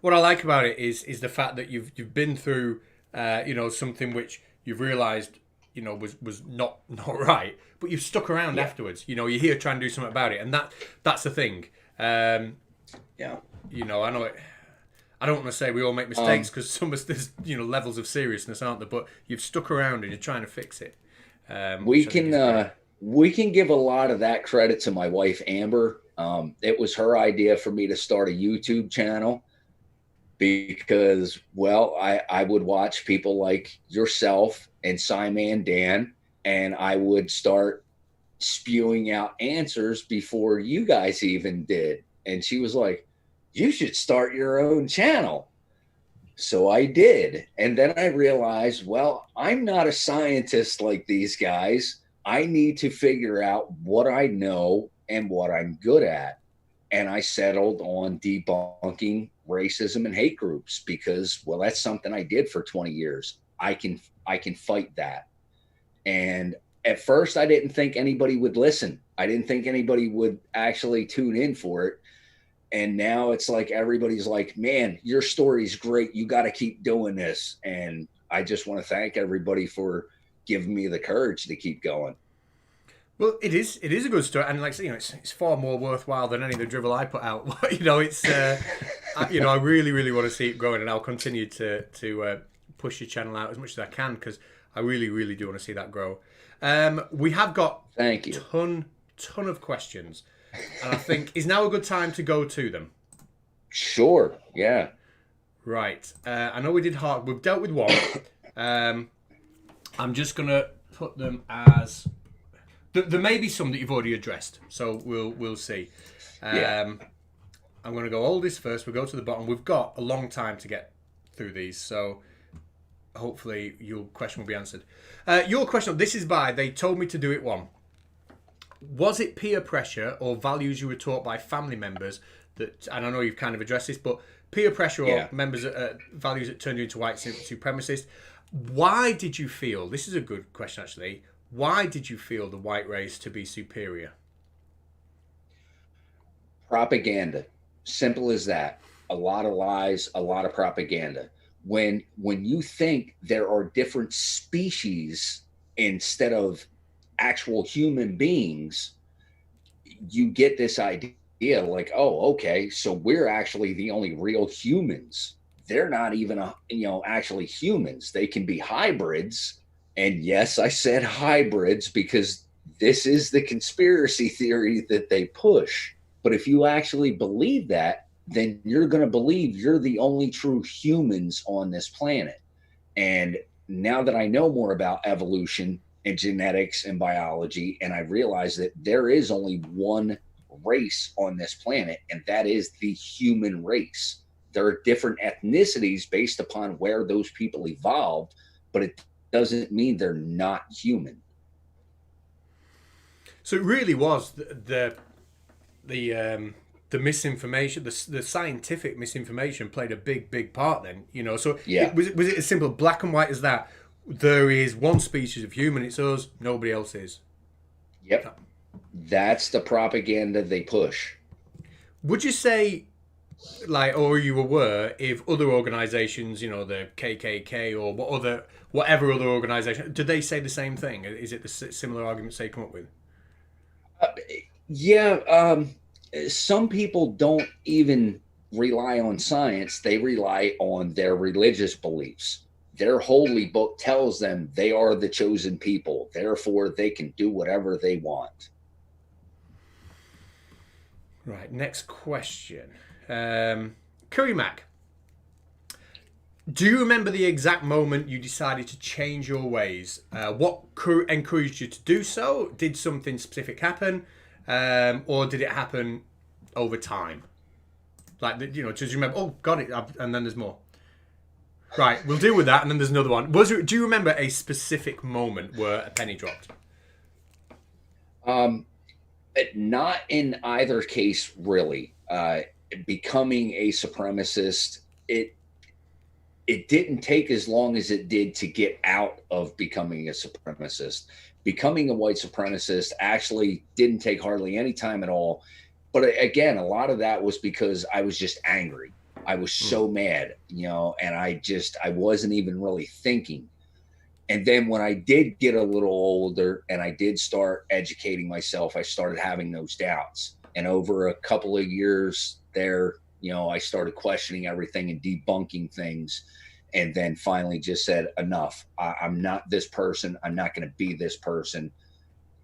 what I like about it is the fact that you've been through, something which you've realised, was not right, but you've stuck around afterwards. You're here trying to do something about it, and that's the thing. Yeah. I know it. I don't want to say we all make mistakes, because there's levels of seriousness, aren't there? But you've stuck around and you're trying to fix it. We can give a lot of that credit to my wife, Amber. It was her idea for me to start a YouTube channel because, well, I would watch people like yourself and Simon Dan, and I would start spewing out answers before you guys even did. And she was like, you should start your own channel. So I did. And then I realized, well, I'm not a scientist like these guys. I need to figure out what I know and what I'm good at. And I settled on debunking racism and hate groups because, well, that's something I did for 20 years. I can fight that. And at first I didn't think anybody would listen. I didn't think anybody would actually tune in for it. And now it's like everybody's like, man, your story's great. You got to keep doing this. And I just want to thank everybody for giving me the courage to keep going. Well, it is a good story, and like it's far more worthwhile than any of the drivel I put out. It's I really, really want to see it growing, and I'll continue to push your channel out as much as I can because I really, really do want to see that grow. We have got thank you ton of questions. And I think, is now a good time to go to them? Sure, yeah. Right. I know we did hard. We've dealt with one. I'm just going to put them as... There may be some that you've already addressed, so we'll see. I'm going to go oldest first. We'll go to the bottom. We've got a long time to get through these, so hopefully your question will be answered. Your question, this is by They Told Me to Do It One. Was it peer pressure or values you were taught by family members that, and I know you've kind of addressed this, but peer pressure or members values that turned you into white supremacist? Why did you feel, this is a good question actually, why did you feel the white race to be superior? Propaganda. Simple as that. A lot of lies, a lot of propaganda. When you think there are different species instead of actual human beings, you get this idea like, oh, okay, so we're actually the only real humans. They're not even actually humans. They can be hybrids. And yes, I said hybrids because this is the conspiracy theory that they push. But if you actually believe that, then you're going to believe you're the only true humans on this planet. And now that I know more about evolution and genetics and biology, and I realize that there is only one race on this planet, and that is the human race. There are different ethnicities based upon where those people evolved, but it doesn't mean they're not human. So it really was the misinformation, the scientific misinformation played a big part then, So was it as simple, black and white as that? There is one species of human, it's us, nobody else is. Yep. That's the propaganda they push. Would you say like, or you were, if other organisations, the KKK or whatever other organisation, did they say the same thing? Is it the similar arguments they come up with? Uh, yeah, some people don't even rely on science, they rely on their religious beliefs. Their holy book tells them they are the chosen people, therefore, they can do whatever they want. Right, next question. Curry Mac, do you remember the exact moment you decided to change your ways? What encouraged you to do so? Did something specific happen? Or did it happen over time? Like, just you remember, oh, got it, and then there's more. Right, we'll deal with that, and then there's another one. Do you remember a specific moment where a penny dropped? Um, Not in either case, really. Becoming a supremacist, it didn't take as long as it did to get out of becoming a supremacist. Becoming a white supremacist actually didn't take hardly any time at all. But again, a lot of that was because I was just angry. I was so mad, and I wasn't even really thinking. And then when I did get a little older and I did start educating myself, I started having those doubts. And over a couple of years there, I started questioning everything and debunking things. And then finally just said, enough. I'm not this person. I'm not going to be this person.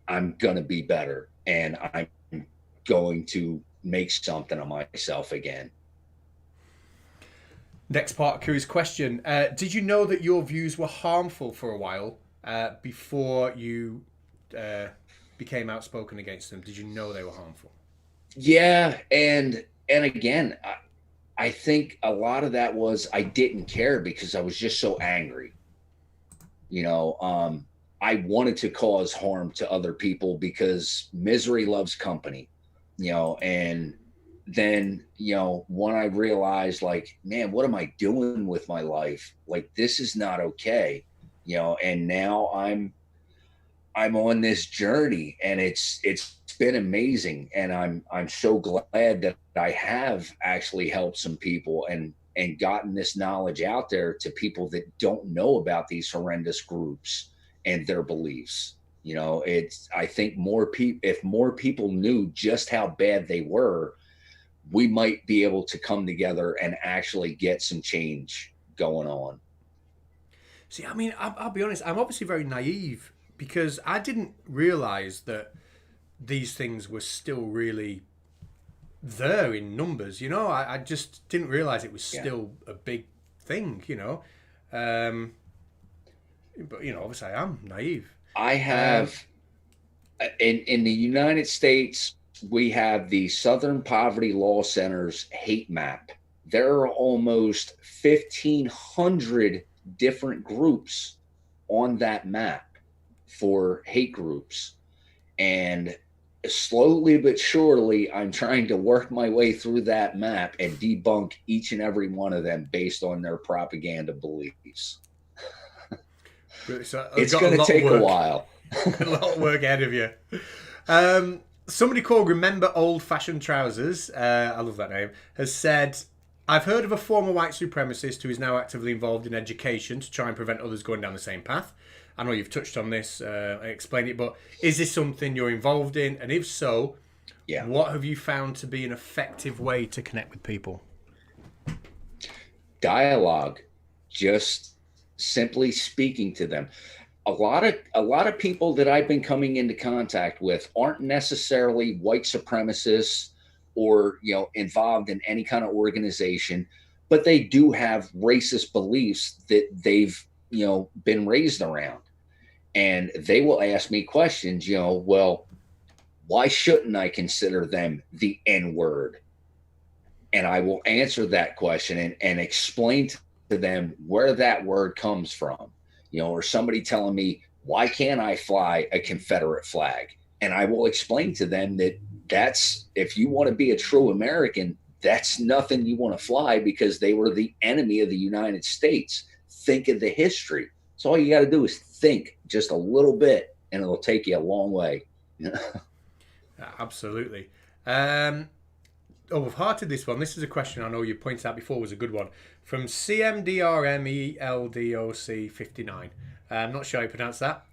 I'm going to be better. And I'm going to make something of myself again. Next part of Curry's question. Did you know that your views were harmful for a while before you became outspoken against them? Did you know they were harmful? Yeah. And again, I think a lot of that was I didn't care because I was just so angry. I wanted to cause harm to other people because misery loves company, and then, when I realized, like, man, what am I doing with my life? Like, this is not okay, and now I'm on this journey, and it's been amazing, and I'm so glad that I have actually helped some people and gotten this knowledge out there to people that don't know about these horrendous groups and their beliefs. It's I think more people if more people knew just how bad they were, we might be able to come together and actually get some change going on. See, I mean, I'll be honest, I'm obviously very naive because I didn't realize that these things were still really there in numbers. I just didn't realize it was Yeah. still a big thing. Um, but, obviously I am naive. I Um, have in the United States, we have the Southern Poverty Law Center's hate map. There are almost 1,500 different groups on that map for hate groups. And slowly but surely, I'm trying to work my way through that map and debunk each and every one of them based on their propaganda beliefs. so I've It's got a going to lot of take a work, while. a lot of work ahead of you. Somebody called Remember Old Fashioned Trousers, I love that name, has said, I've heard of a former white supremacist who is now actively involved in education to try and prevent others going down the same path. I know you've touched on this, explained it, but is this something you're involved in? And if so, Yeah. what have you found to be an effective way to connect with people? Dialogue, just simply speaking to them. A lot of people that I've been coming into contact with aren't necessarily white supremacists or involved in any kind of organization, but they do have racist beliefs that they've been raised around, and they will ask me questions. Well, why shouldn't I consider them the N word? And I will answer that question and explain to them where that word comes from. Or somebody telling me, why can't I fly a Confederate flag? And I will explain to them that if you want to be a true American, that's nothing you want to fly because they were the enemy of the United States. Think of the history. So all you got to do is think just a little bit and it'll take you a long way. Absolutely. Um, we've hearted this one. This is a question I know you pointed out before was a good one. From CMDRMELDOC59. I'm not sure how you pronounce that.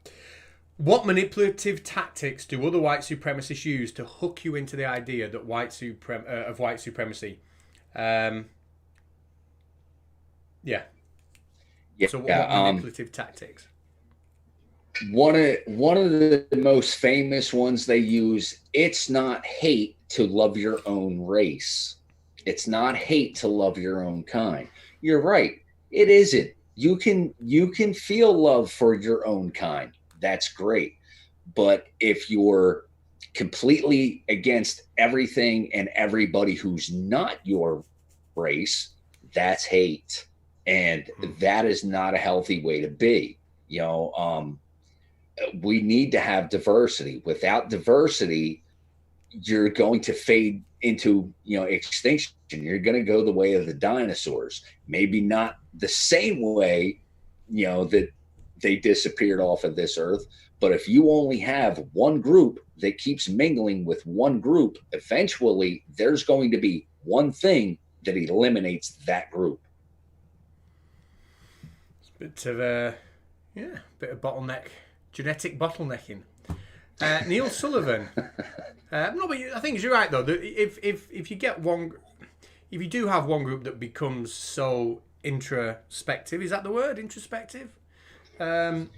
What manipulative tactics do other white supremacists use to hook you into the idea that white supremacy? Yeah. So what manipulative tactics? One of the most famous ones they use, it's not hate to love your own race. It's not hate to love your own kind. You're right. It isn't. You can feel love for your own kind. That's great. But if you're completely against everything and everybody who's not your race, that's hate. And that is not a healthy way to be. We need to have diversity. Without diversity, you're going to fade into extinction. You're going to go the way of the dinosaurs. Maybe not the same way that they disappeared off of this earth, but if you only have one group that keeps mingling with one group, eventually there's going to be one thing that eliminates that group. Bit of bottleneck, genetic bottlenecking. Neil Sullivan. No, but I think you're right though. That if you get one, if you do have one group that becomes so introspective, is that the word? Introspective. It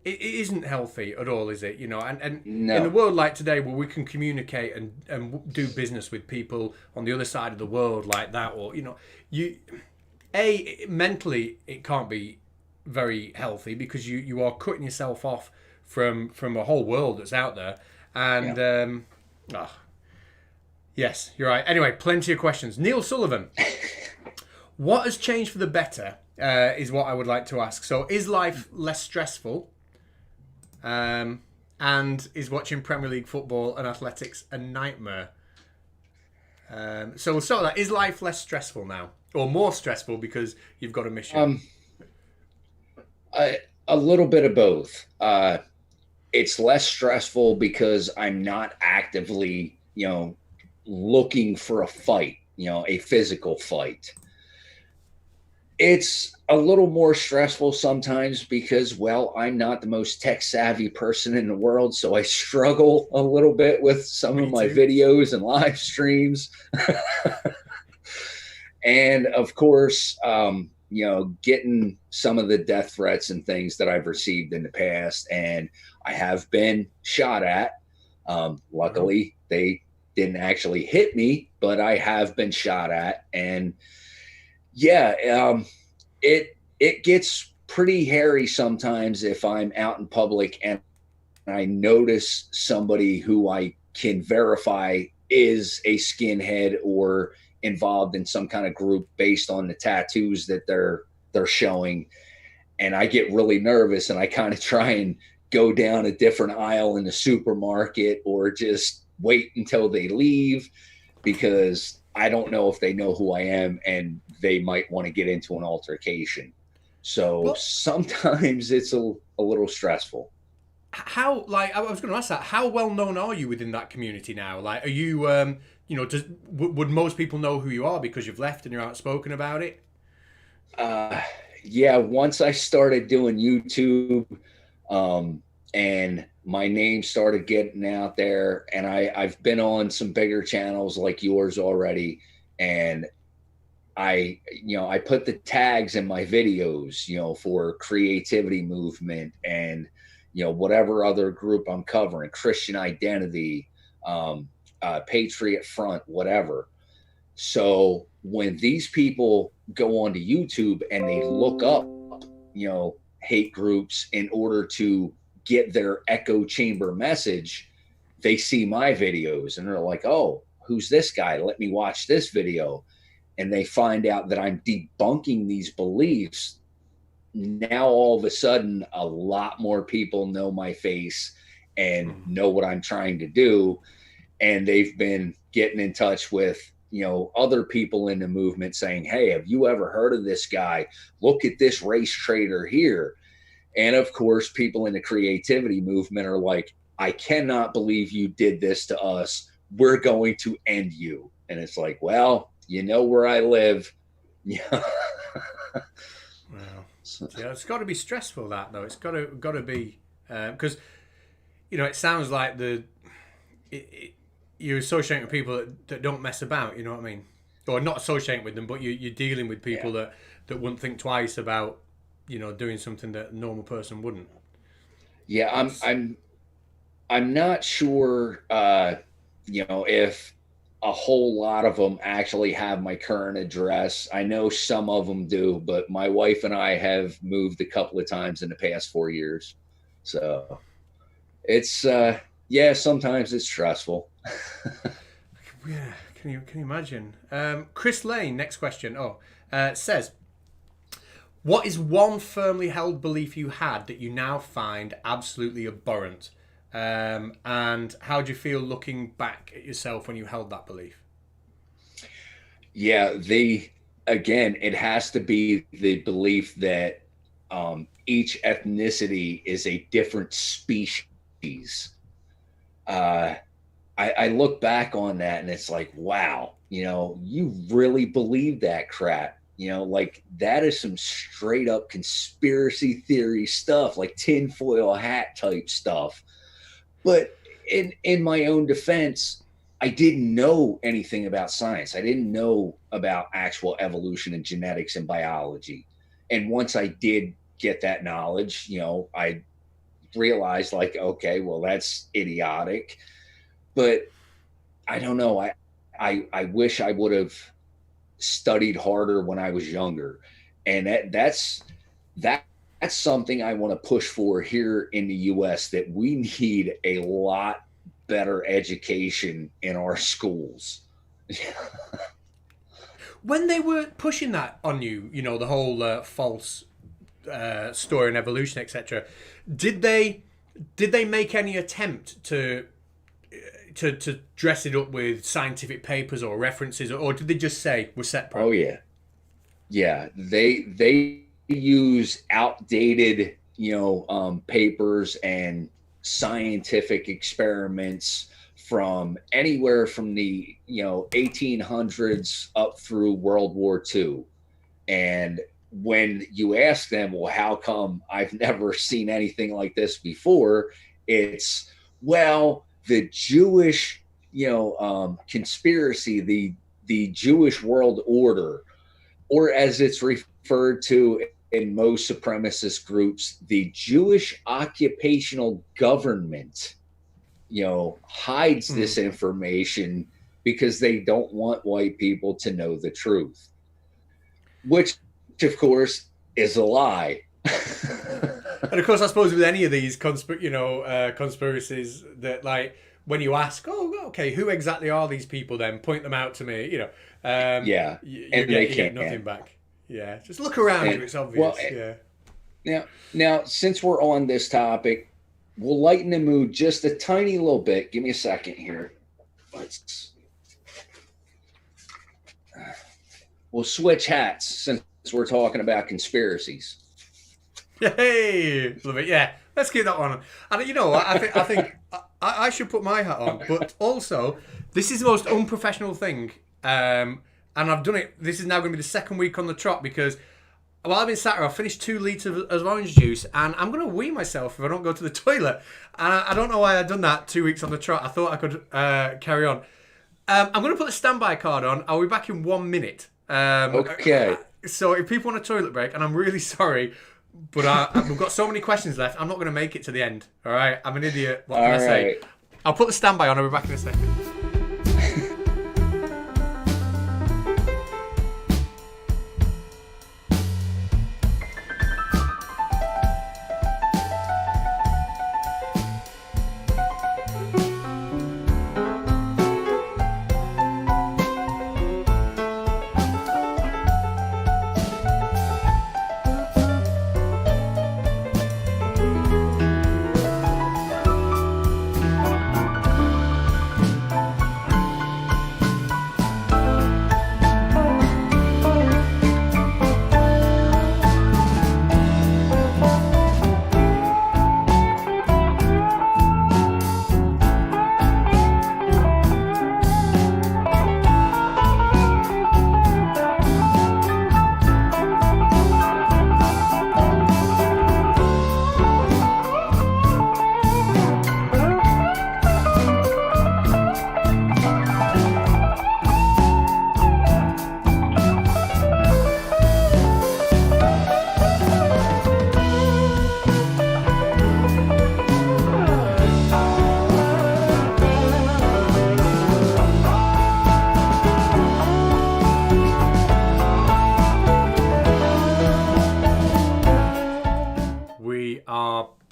isn't healthy at all, is it? And no. In a world like today where we can communicate and do business with people on the other side of the world like that, or mentally it can't be very healthy because you are cutting yourself off from a whole world that's out there. And yes, you're right. Anyway, plenty of questions. Neil Sullivan, what has changed for the better is what I would like to ask. So is life less stressful? And is watching Premier League football and athletics a nightmare? So we'll start with that. Is life less stressful now? Or more stressful because you've got a mission? A little bit of both. It's less stressful because I'm not actively, looking for a fight, a physical fight. It's a little more stressful sometimes because, well, I'm not the most tech savvy person in the world, so I struggle a little bit with some of my videos and live streams. And of course, getting some of the death threats and things that I've received in the past, and I have been shot at. Luckily, they didn't actually hit me, but I have been shot at. And it gets pretty hairy sometimes if I'm out in public and I notice somebody who I can verify is a skinhead or involved in some kind of group based on the tattoos that they're showing. And I get really nervous and I kind of try and go down a different aisle in the supermarket or just wait until they leave, because I don't know if they know who I am and they might want to get into an altercation. So sometimes it's a little stressful. How, I was going to ask that, how well known are you within that community now? Are you, would most people know who you are because you've left and you're outspoken about it? Once I started doing YouTube, and my name started getting out there, and I've been on some bigger channels like yours already, and I put the tags in my videos, for creativity movement and, whatever other group I'm covering, Christian identity, Patriot Front, whatever. So when these people go onto YouTube and they look up, hate groups in order to get their echo chamber message, they see my videos and they're like, oh, who's this guy? Let me watch this video. And they find out that I'm debunking these beliefs. Now, all of a sudden, a lot more people know my face and know what I'm trying to do. And they've been getting in touch with, other people in the movement saying, hey, have you ever heard of this guy? Look at this race traitor here. And of course, people in the creativity movement are like, I cannot believe you did this to us. we're going to end you. And it's like, well, you know where I live. Yeah. Wow. Yeah, it's got to be stressful, that though. It's got to be, because it sounds like you're associating with people that don't mess about. You know what I mean? Or not associating with them, but you're dealing with people that wouldn't think twice about doing something that a normal person wouldn't. Yeah, I'm not sure, if a whole lot of them actually have my current address. I know some of them do, but my wife and I have moved a couple of times in the past 4 years. So it's, sometimes it's stressful. Yeah, can you imagine? Chris Lane, next question. Says, what is one firmly held belief you had that you now find absolutely abhorrent? And how do you feel looking back at yourself when you held that belief? Yeah, again, it has to be the belief that each ethnicity is a different species. I look back on that and it's like, wow, you really believe that crap. Like that is some straight up conspiracy theory stuff, like tinfoil hat type stuff. But in my own defense, I didn't know anything about science. I didn't know about actual evolution and genetics and biology. And once I did get that knowledge, I realized like, okay, well, that's idiotic. But I don't know. I wish I would have studied harder when I was younger. And that's something I want to push for here in the US, that we need a lot better education in our schools. When they were pushing that on you, the whole false story and evolution, etc., did they make any attempt to dress it up with scientific papers or references, or did they just say we're separate? Oh yeah, they use outdated papers and scientific experiments from anywhere from the 1800s up through World War II. And when you ask them, well, how come I've never seen anything like this before, it's, well, the Jewish conspiracy, the Jewish world order, or as it's referred to in most supremacist groups, the Jewish occupational government, hides this information because they don't want white people to know the truth, which of course is a lie. And of course, I suppose with any of these conspiracies, that like when you ask, okay, who exactly are these people? Then point them out to me. You get nothing back. Yeah, just look around you. It's obvious. Now, since we're on this topic, we'll lighten the mood just a tiny little bit. Give me a second here. We'll switch hats since we're talking about conspiracies. Hey, love it. Yeah, let's get that on. And you know what? I think I should put my hat on. But also, this is the most unprofessional thing. And I've done it. This is now going to be the second week on the trot because while I've been sat here, I've finished 2 litres of orange juice and I'm going to wee myself if I don't go to the toilet. And I don't know why I've done that 2 weeks on the trot. I thought I could carry on. I'm going to put the standby card on. I'll be back in 1 minute. Okay. So if people want a toilet break, and I'm really sorry, but we've got so many questions left, I'm not going to make it to the end. All right? I'm an idiot. What can I say? I'll put the standby on. I'll be back in a second.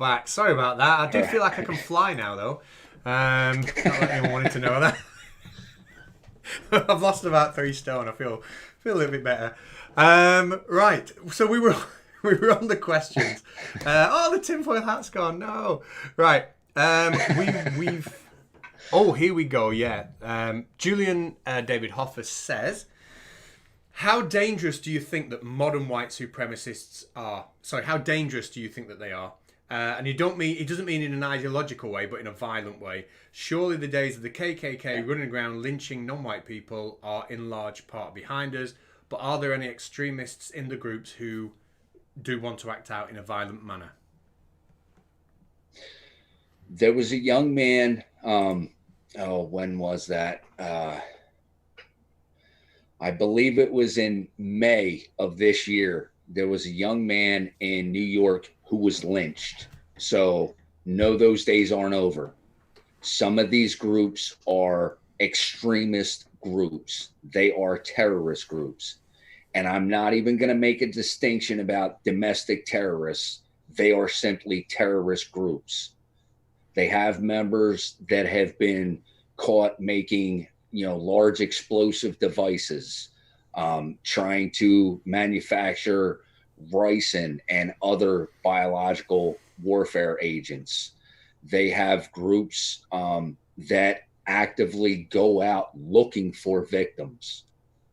back. Sorry about that. I do All feel like I can fly now, though. Not that anyone wanted to know that. I've lost about 3 stone. I feel a little bit better. Right. So we were on the questions. The tinfoil hat's gone. No. Right. We've. Oh, here we go. Yeah. Julian David Hoffer says, how dangerous do you think that modern white supremacists are? Sorry, how dangerous do you think that they are? And he doesn't mean in an ideological way, but in a violent way. Surely the days of the KKK running around lynching non-white people are in large part behind us. But are there any extremists in the groups who do want to act out in a violent manner? There was a young man. When was that? I believe it was in May of this year. There was a young man in New York who was lynched. So no, those days aren't over. Some of these groups are extremist groups. They are terrorist groups. And I'm not even going to make a distinction about domestic terrorists. They are simply terrorist groups. They have members that have been caught making, large explosive devices, trying to manufacture ricin and other biological warfare agents. They have groups that actively go out looking for victims,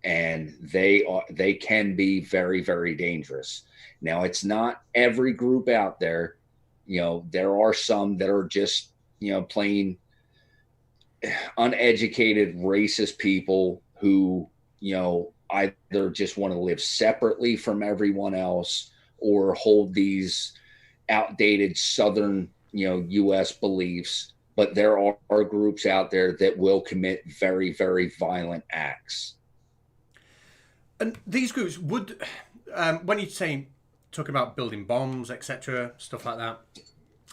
and they can be very, very dangerous. Now, it's not every group out there. There are some that are just, plain uneducated, racist people who, either just want to live separately from everyone else or hold these outdated Southern, U.S. beliefs. But there are groups out there that will commit very, very violent acts. And these groups would, when you're talking about building bombs, etc., stuff like that,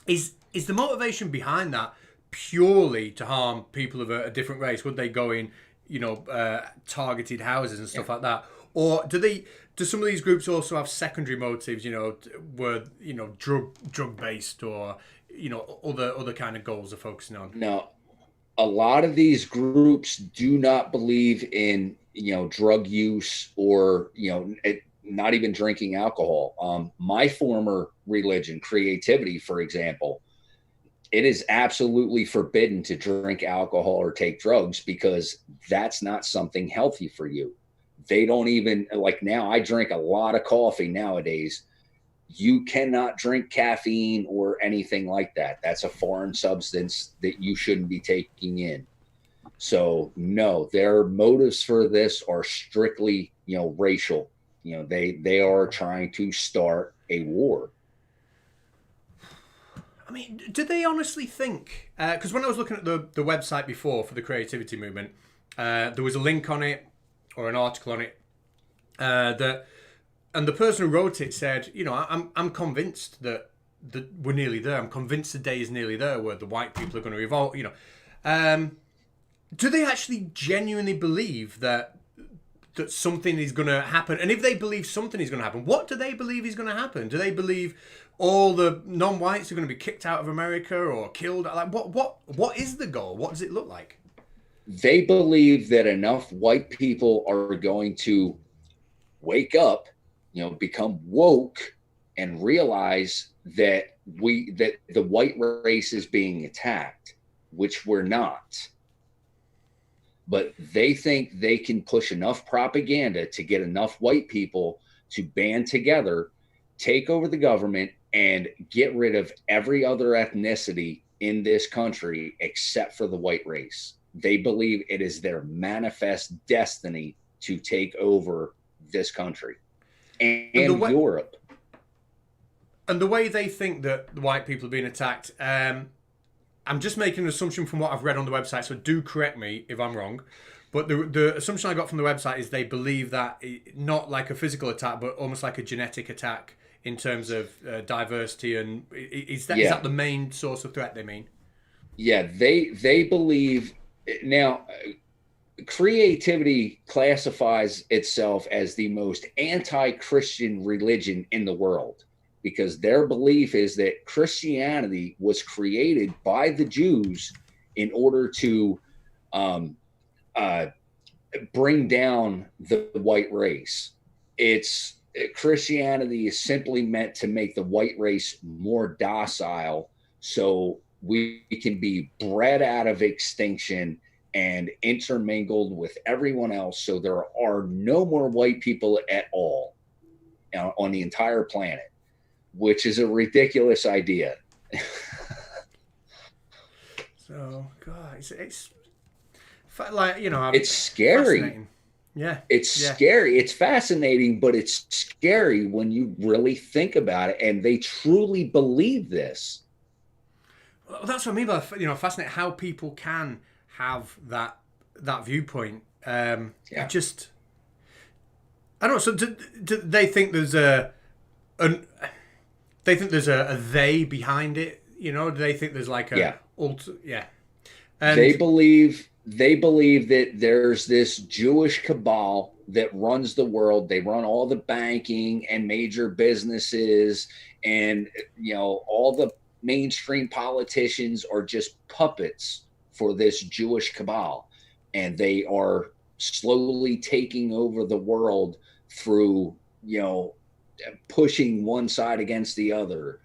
is the motivation behind that purely to harm people of a different race? Would they go in, targeted houses and stuff like that, or do some of these groups also have secondary motives? Were drug based, or other kind of goals they're focusing on? No, a lot of these groups do not believe in drug use or not even drinking alcohol. My former religion, Creativity, for example, it is absolutely forbidden to drink alcohol or take drugs because that's not something healthy for you. They don't even, like, now I drink a lot of coffee nowadays. You cannot drink caffeine or anything like that. That's a foreign substance that you shouldn't be taking in. So no, their motives for this are strictly, racial. They are trying to start a war. I mean, do they honestly think? Because when I was looking at the website before for the Creativity movement, there was a link on it or an article on it and the person who wrote it said, I'm convinced that we're nearly there. I'm convinced the day is nearly there where the white people are going to revolt. Do they actually genuinely believe that something is going to happen? And if they believe something is going to happen, what do they believe is going to happen? Do they believe all the non-whites are going to be kicked out of America or killed? Like, what is the goal? What does it look like? They believe that enough white people are going to wake up, become woke, and realize that the white race is being attacked, which we're not. But they think they can push enough propaganda to get enough white people to band together, take over the government, and get rid of every other ethnicity in this country except for the white race. They believe it is their manifest destiny to take over this country and Europe. And the way they think that the white people are being attacked, I'm just making an assumption from what I've read on the website, so do correct me if I'm wrong. But the assumption I got from the website is they believe that not like a physical attack, but almost like a genetic attack in terms of diversity. And is that the main source of threat they mean? Yeah, they believe. Now, Creativity classifies itself as the most anti-Christian religion in the world. because their belief is that Christianity was created by the Jews in order to bring down the white race. Christianity is simply meant to make the white race more docile, so we can be bred out of extinction and intermingled with everyone else, so there are no more white people at all on the entire planet, which is a ridiculous idea. So, God, it's like, you know, it's scary. Yeah, it's scary. It's fascinating, but it's scary when you really think about it, and they truly believe this. Well, that's what I mean by, you know, fascinating how people can have that viewpoint. Just, I don't know. So do they think there's a they behind it? You know, do they think there's like a And they believe that there's this Jewish cabal that runs the world. They run all the banking and major businesses, and you know, all the mainstream politicians are just puppets for this Jewish cabal, and they are slowly taking over the world through, you know, pushing one side against the other.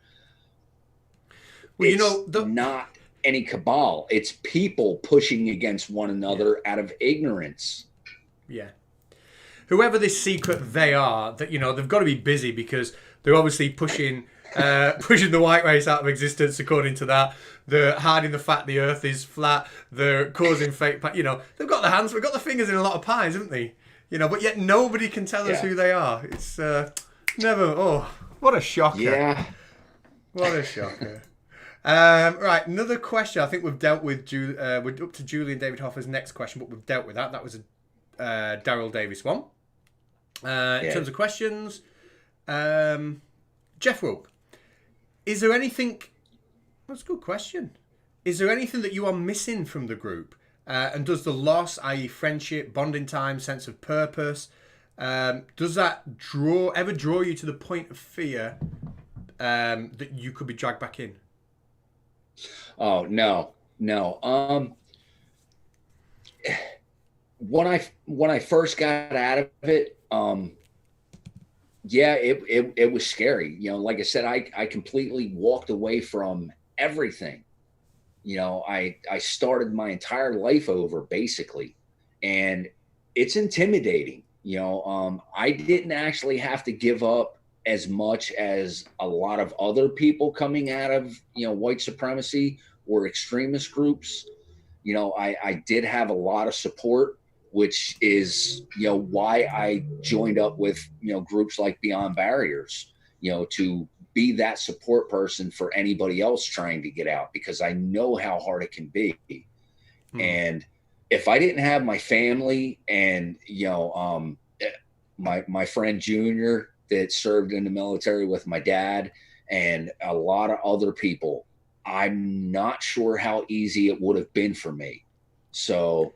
Well, it's, you know, not any cabal. It's people pushing against one another out of ignorance. Yeah. Whoever this secret they are, that, you know, they've got to be busy, because they're obviously pushing the white race out of existence according to that. They're hiding the fact the earth is flat. They're causing fake, you know, they've got the hands, they've got the fingers in a lot of pies, haven't they? You know, but yet nobody can tell us who they are. It's what a shocker. Yeah. What a shocker. Right, another question. I think we've dealt with, we're up to Julian David Hoffer's next question, but we've dealt with that. That was a Daryl Davis one. In terms of questions, Jeff Wilk, is there anything... That's a good question. Is there anything that you are missing from the group? And does the loss, i.e. friendship, bonding time, sense of purpose, does that ever draw you to the point of fear that you could be dragged back in? Oh, no. When I first got out of it, it was scary. You know, like I said, I completely walked away from everything. You know, I started my entire life over basically, and it's intimidating. You know, I didn't actually have to give up as much as a lot of other people coming out of, you know, white supremacy or extremist groups. You know, I did have a lot of support, which is, you know, why I joined up with, you know, groups like Beyond Barriers, you know, to be that support person for anybody else trying to get out, because I know how hard it can be. And if I didn't have my family and, you know, my friend Junior that served in the military with my dad and a lot of other people, I'm not sure how easy it would have been for me. So,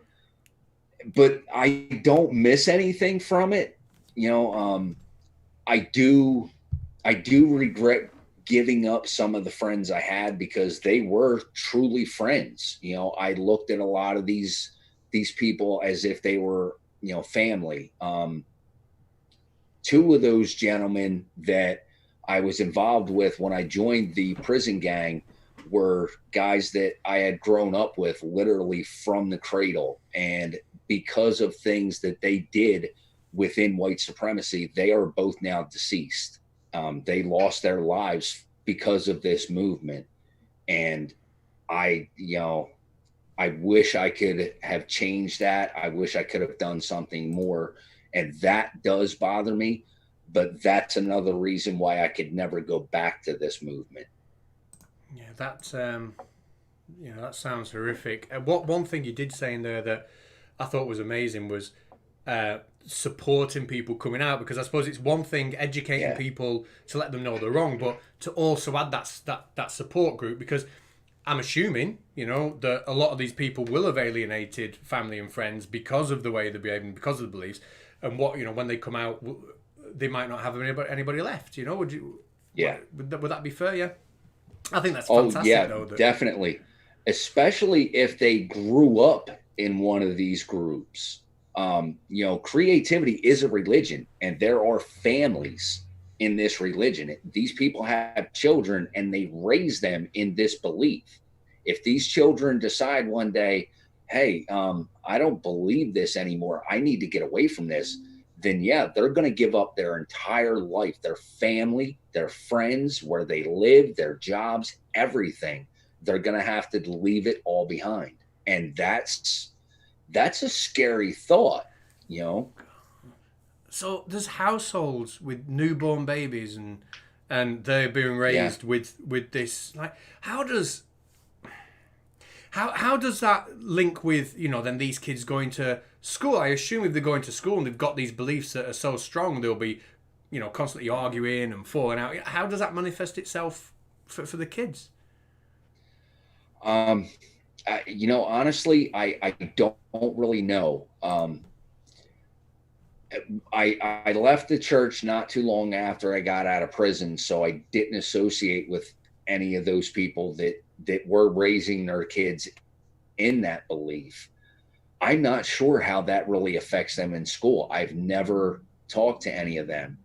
but I don't miss anything from it. You know, I do regret giving up some of the friends I had, because they were truly friends. You know, I looked at a lot of these people as if they were, you know, family. Two of those gentlemen that I was involved with when I joined the prison gang were guys that I had grown up with literally from the cradle. And because of things that they did within white supremacy, they are both now deceased. They lost their lives because of this movement. And I wish I could have changed that. I wish I could have done something more. And that does bother me, but that's another reason why I could never go back to this movement. Yeah, that's that sounds horrific. One thing you did say in there that I thought was amazing was supporting people coming out, because I suppose it's one thing educating people to let them know they're wrong, but to also add that support group, because I'm assuming, you know, that a lot of these people will have alienated family and friends because of the way they're behaving, because of the beliefs, and what, you know, when they come out, they might not have anybody left. You know, would you? Yeah. Would that be fair? Yeah. I think that's Oh, fantastic, yeah, though. definitely. Especially if they grew up in one of these groups. Creativity is a religion, and there are families in this religion. These people have children, and they raise them in this belief. If these children decide one day, hey, I don't believe this anymore, I need to get away from this, then yeah, they're going to give up their entire life, their family, their friends, where they live, their jobs, everything. They're going to have to leave it all behind. And that's a scary thought, you know. So there's households with newborn babies, and they're being Yeah. raised with this. Like, how does that link with, then these kids going to school? I assume if they're going to school and they've got these beliefs that are so strong, they'll be, constantly arguing and falling out. How does that manifest itself for the kids? Honestly, I don't really know. I left the church not too long after I got out of prison, so I didn't associate with any of those people that were raising their kids in that belief. I'm not sure how that really affects them in school. I've never talked to any of them.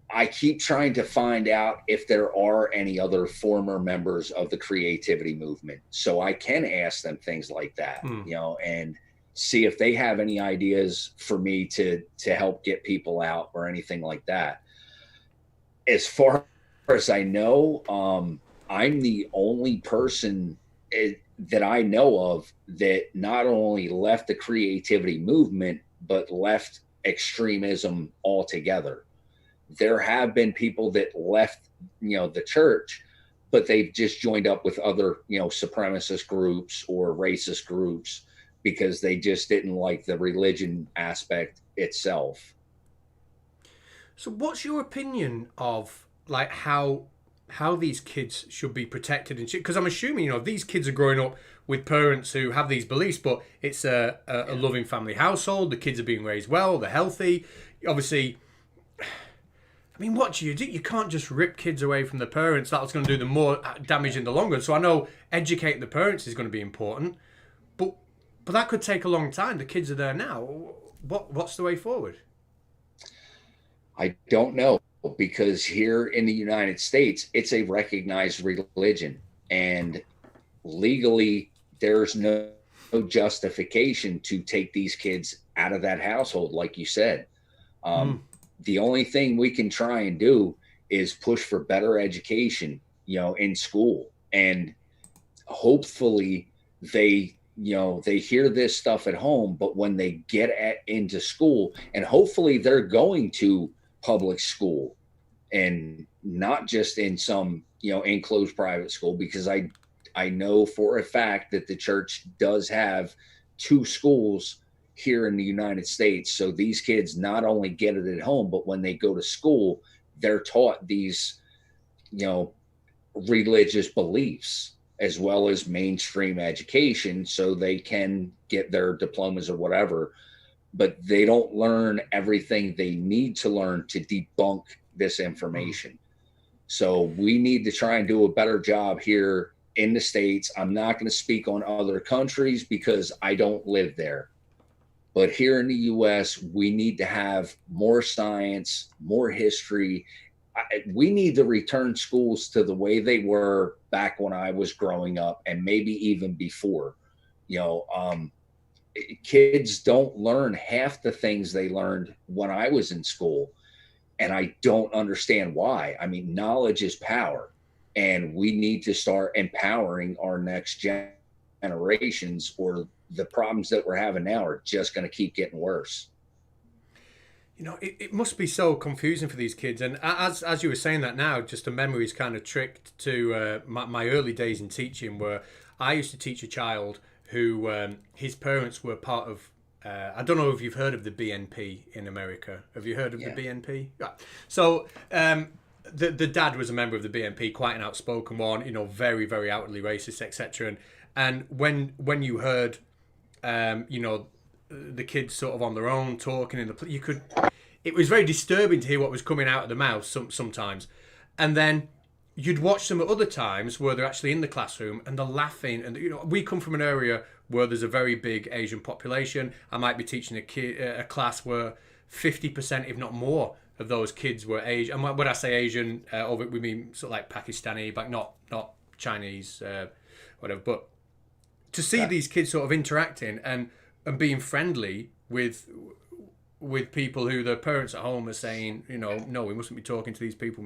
I keep trying to find out if there are any other former members of the creativity movement, so I can ask them things like that, and see if they have any ideas for me to help get people out or anything like that. As far as I know, I'm the only person that I know of that not only left the creativity movement, but left extremism altogether. There have been people that left, the church, but they've just joined up with other, supremacist groups or racist groups because they just didn't like the religion aspect itself. So what's your opinion of like how these kids should be protected and shit? Because I'm assuming, these kids are growing up with parents who have these beliefs, but it's a loving family household. The kids are being raised well, they're healthy. Obviously, I mean, what do? You can't just rip kids away from the parents. That's going to do them more damage in the long run. So I know educating the parents is going to be important, but that could take a long time. The kids are there now. What's the way forward? I don't know, because here in the United States, it's a recognized religion, and legally there's no justification to take these kids out of that household, like you said. The only thing we can try and do is push for better education, in school, and hopefully they hear this stuff at home, but when they get into school, and hopefully they're going to public school and not just in some enclosed private school, because I know for a fact that the church does have 2 schools here in the United States. So these kids not only get it at home, but when they go to school, they're taught these religious beliefs as well as mainstream education, so they can get their diplomas or whatever, but they don't learn everything they need to learn to debunk this information. So we need to try and do a better job here in the States. I'm not going to speak on other countries because I don't live there. But here in the US, we need to have more science, more history. We need to return schools to the way they were back when I was growing up, and maybe even before. Kids don't learn half the things they learned when I was in school, and I don't understand why. I mean, knowledge is power, and we need to start empowering our next generations, or the problems that we're having now are just going to keep getting worse. It must be so confusing for these kids. And as you were saying that now, just a memory is kind of tricked to my early days in teaching, where I used to teach a child who his parents were part of, I don't know if you've heard of the BNP in America. Have you heard of the BNP? Yeah. So the dad was a member of the BNP, quite an outspoken one, very, very outwardly racist, etc. And when you heard, the kids sort of on their own talking in the, it was very disturbing to hear what was coming out of the mouth sometimes. And then you'd watch them at other times where they're actually in the classroom and they're laughing. And we come from an area where there's a very big Asian population. I might be teaching a class where 50%, if not more, of those kids were Asian. And when I say Asian, we mean sort of like Pakistani, but not Chinese, whatever. But to see these kids sort of interacting and being friendly with people who their parents at home are saying, no, we mustn't be talking to these people.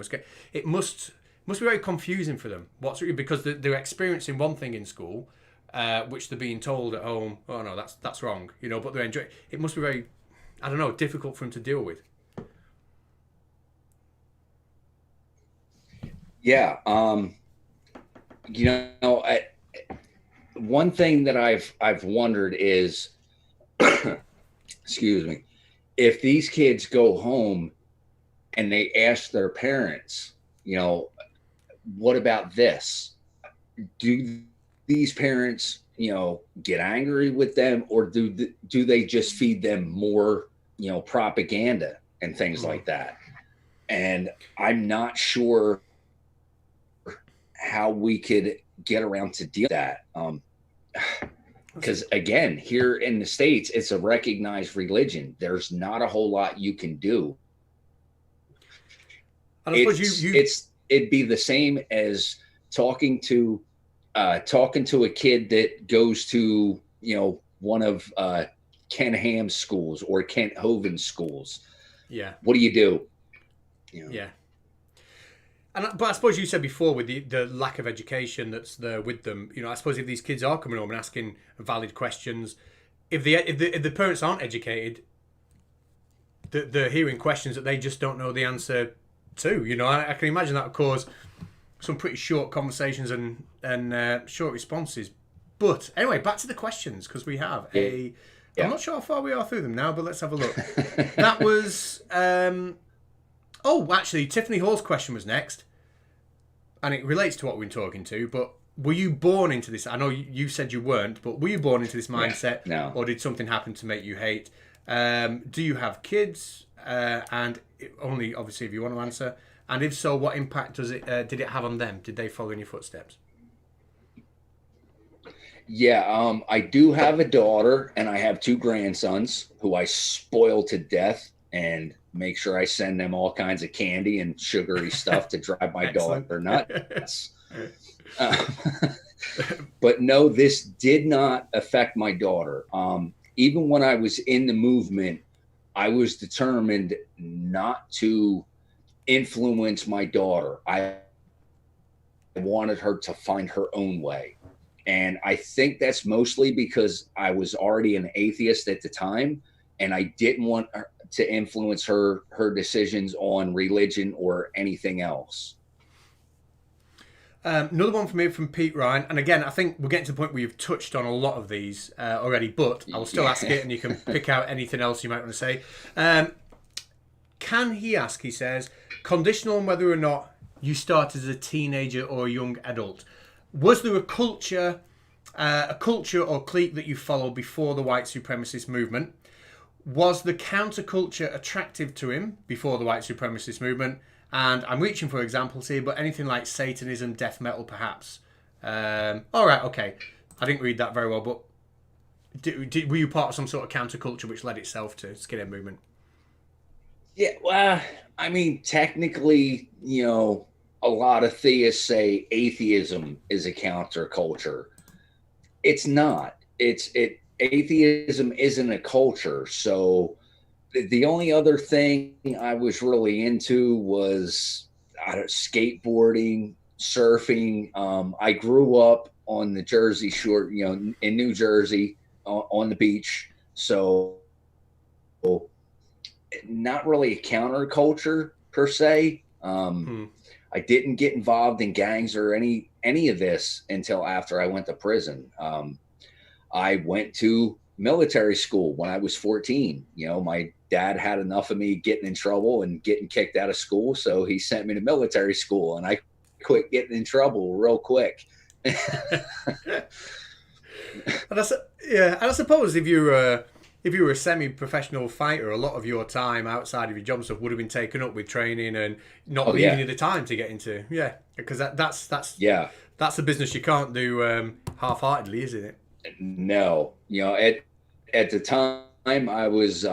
It must be very confusing for them. Because they're experiencing one thing in school, which they're being told at home, oh no, that's wrong. But they're enjoying. It must be very, I don't know, difficult for them to deal with. Yeah. One thing that I've wondered is, excuse me, if these kids go home and they ask their parents, what about this? Do these parents, get angry with them, or do they just feed them more, propaganda and things like that? And I'm not sure how we could get around to deal with that. Because again, here in the States, it's a recognized religion. There's not a whole lot you can do. And I suppose it'd be the same as talking to a kid that goes to, one of Ken Ham's schools or Kent Hovind's schools. Yeah. What do you do? Yeah. But I suppose you said before with the lack of education that's there with them, I suppose if these kids are coming home and asking valid questions, if the parents aren't educated, they're hearing questions that they just don't know the answer to. I can imagine that would cause some pretty short conversations and short responses. But anyway, back to the questions, because we have I'm not sure how far we are through them now, but let's have a look. That was actually Tiffany Hall's question was next, and it relates to what we've been talking to. But were you born into this? I know you said you weren't, but were you born into this mindset? No. Or did something happen to make you hate? Do you have kids? And only obviously if you want to answer. And if so, what impact did it have on them? Did they follow in your footsteps? Yeah, I do have a daughter, and I have 2 grandsons who I spoil to death and make sure I send them all kinds of candy and sugary stuff to drive my daughter nuts. But no, this did not affect my daughter. Even when I was in the movement, I was determined not to influence my daughter. I wanted her to find her own way. And I think that's mostly because I was already an atheist at the time, and I didn't want to influence her decisions on religion or anything else. Another one from me from Pete Ryan, and again, I think we're getting to the point where you've touched on a lot of these already, but I will still ask it, and you can pick out anything else you might want to say. Can he ask, he says, conditional on whether or not you started as a teenager or a young adult, was there a culture or clique that you followed before the white supremacist movement? Was the counterculture attractive to him before the white supremacist movement? And I'm reaching for examples here, but anything like Satanism, death metal, perhaps. All right, okay. I didn't read that very well, but were you part of some sort of counterculture which led itself to skinhead movement? Yeah, well, I mean, technically, a lot of theists say atheism is a counterculture. It's not. Atheism isn't a culture. So the only other thing I was really into was skateboarding, surfing. I grew up on the Jersey Shore, in New Jersey on the beach. So not really a counterculture per se. I didn't get involved in gangs or any of this until after I went to prison. I went to military school when I was 14. My dad had enough of me getting in trouble and getting kicked out of school, so he sent me to military school, and I quit getting in trouble real quick. And I suppose if you're if you were a semi-professional fighter, a lot of your time outside of your job stuff would have been taken up with training and not Oh leaving yeah, you the time to get into. Yeah, because yeah. that's a business you can't do half-heartedly, isn't it? No, at the time I was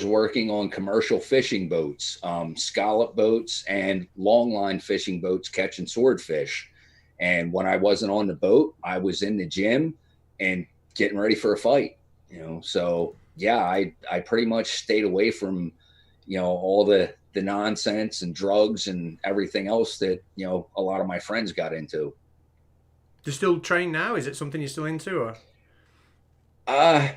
working on commercial fishing boats, scallop boats and longline fishing boats catching swordfish. And when I wasn't on the boat, I was in the gym and getting ready for a fight. So yeah, I pretty much stayed away from all the nonsense and drugs and everything else that a lot of my friends got into. Do you still train now? Is it something you're still into? Or Uh,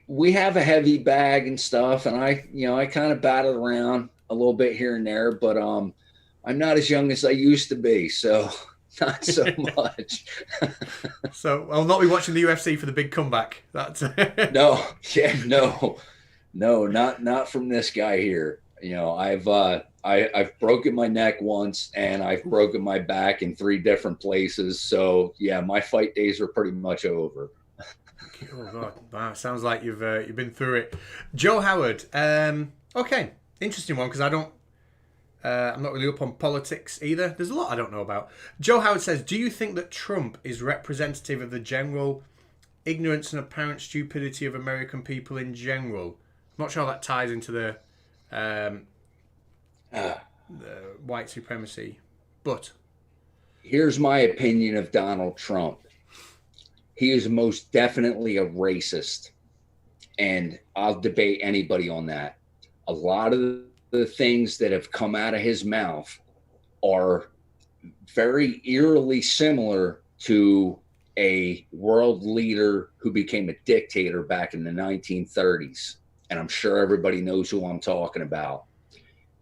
we have a heavy bag and stuff, and I kind of batted around a little bit here and there, but I'm not as young as I used to be, so not so much. so I'll not be watching the UFC for the big comeback. That's No, yeah, no, not from this guy here. I've broken my neck once, and I've broken my back in 3 different places. So yeah, my fight days are pretty much over. Oh God! Wow, sounds like you've been through it. Joe Howard. Okay, interesting one because I'm not really up on politics either. There's a lot I don't know about. Joe Howard says, "Do you think that Trump is representative of the general ignorance and apparent stupidity of American people in general?" I'm not sure how that ties into um, the white supremacy, but Here's my opinion of Donald Trump. He is most definitely a racist, and I'll debate anybody on that. A lot of the things that have come out of his mouth are very eerily similar to a world leader who became a dictator back in the 1930s. And I'm sure everybody knows who I'm talking about.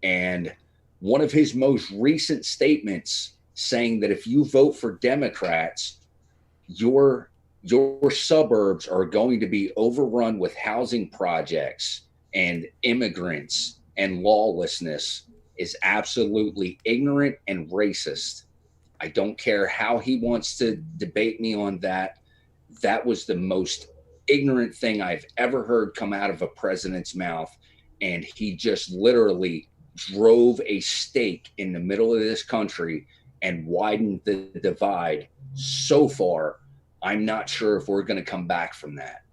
And one of his most recent statements saying that if you vote for Democrats, your suburbs are going to be overrun with housing projects and immigrants and lawlessness is absolutely ignorant and racist. I don't care how he wants to debate me on that. That was the most ignorant thing I've ever heard come out of a president's mouth. And he just literally drove a stake in the middle of this country and widened the divide so far. I'm not sure if we're going to come back from that.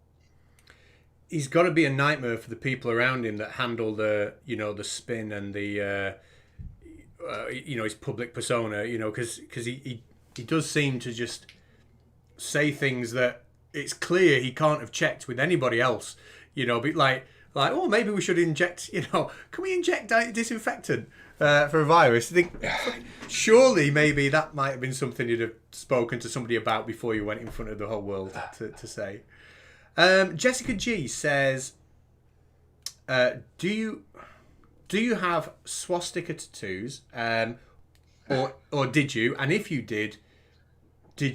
he's got to be a nightmare for the people around him that handle the the spin and the his public persona. Because he does seem to just say things that it's clear he can't have checked with anybody else. But like oh, maybe we should inject. Can we inject disinfectant for a virus? I think surely maybe that might have been something you'd have spoken to somebody about before you went in front of the whole world to say. Jessica G says, do you have swastika tattoos, or did you? And if you did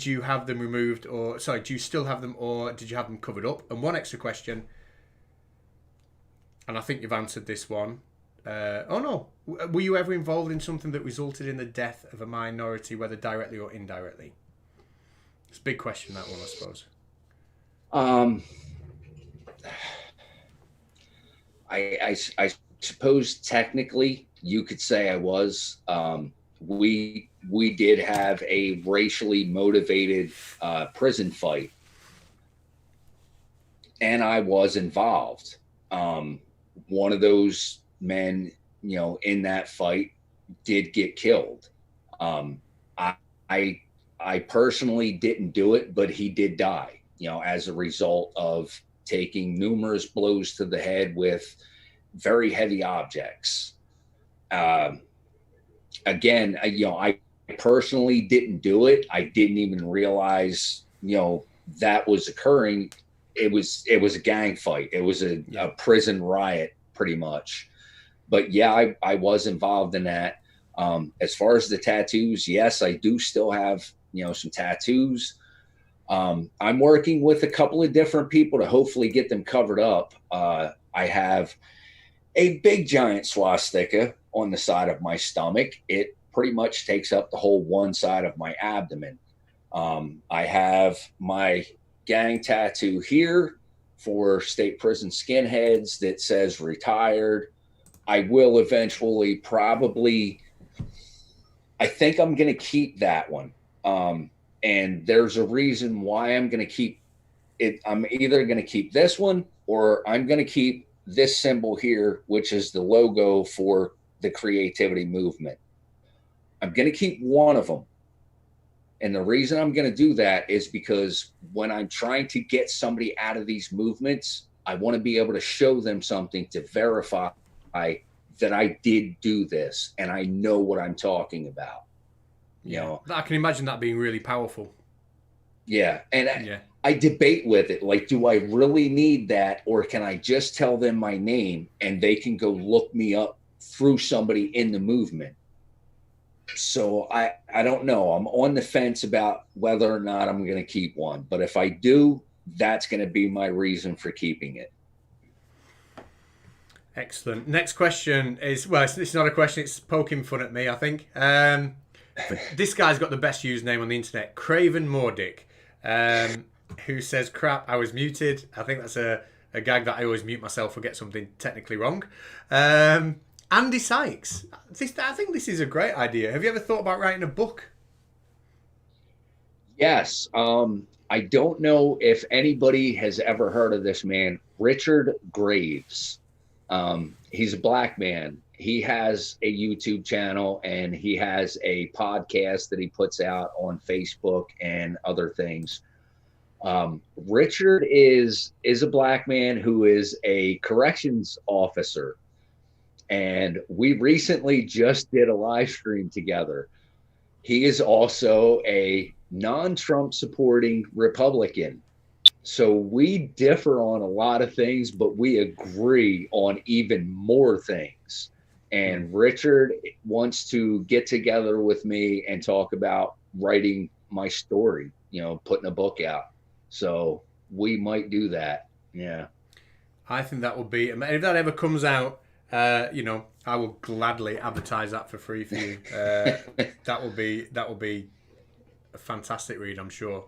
you have them removed, or sorry, do you still have them, or did you have them covered up? And one extra question, and I think you've answered this one. Oh no, were you ever involved in something that resulted in the death of a minority, whether directly or indirectly? It's a big question, that one, I suppose. I suppose technically you could say I was. We did have a racially motivated prison fight, and I was involved. One of those men, in that fight, did get killed. I personally didn't do it, but he did die. As a result of taking numerous blows to the head with very heavy objects. Again, I personally didn't do it. I didn't even realize, that was occurring. It was a gang fight. It was a prison riot, pretty much. But yeah, I was involved in that. As far as the tattoos, yes, I do still have, some tattoos. I'm working with a couple of different people to hopefully get them covered up. I have a big giant swastika on the side of my stomach. It pretty much takes up the whole one side of my abdomen. I have my gang tattoo here for state prison skinheads that says retired. I will eventually probably, I think I'm going to keep that one. And there's a reason why I'm going to keep it. I'm either going to keep this one or I'm going to keep this symbol here, which is the logo for the creativity movement. I'm going to keep one of them. And the reason I'm going to do that is because when I'm trying to get somebody out of these movements, I want to be able to show them something to verify that I did do this and I know what I'm talking about. You know, I can imagine that being really powerful. Yeah. And I debate with it. Like, do I really need that? Or can I just tell them my name and they can go look me up through somebody in the movement? So I don't know. I'm on the fence about whether or not I'm going to keep one. But if I do, that's going to be my reason for keeping it. Excellent. Next question is, well, it's not a question. It's poking fun at me, I think. This guy's got the best username on the internet, Craven Mordick, who says, crap, I was muted. I think that's a gag that I always mute myself or get something technically wrong. Andy Sykes. I think this is a great idea. Have you ever thought about writing a book? Yes. I don't know if anybody has ever heard of this man, Richard Graves. He's a black man. He has a YouTube channel and he has a podcast that he puts out on Facebook and other things. Richard is a black man who is a corrections officer. And we recently just did a live stream together. He is also a non-Trump supporting Republican. So we differ on a lot of things, but we agree on even more things. And Richard wants to get together with me and talk about writing my story, putting a book out. So we might do that. Yeah. I think that would be, if that ever comes out, I will gladly advertise that for free for you. That will be a fantastic read, I'm sure.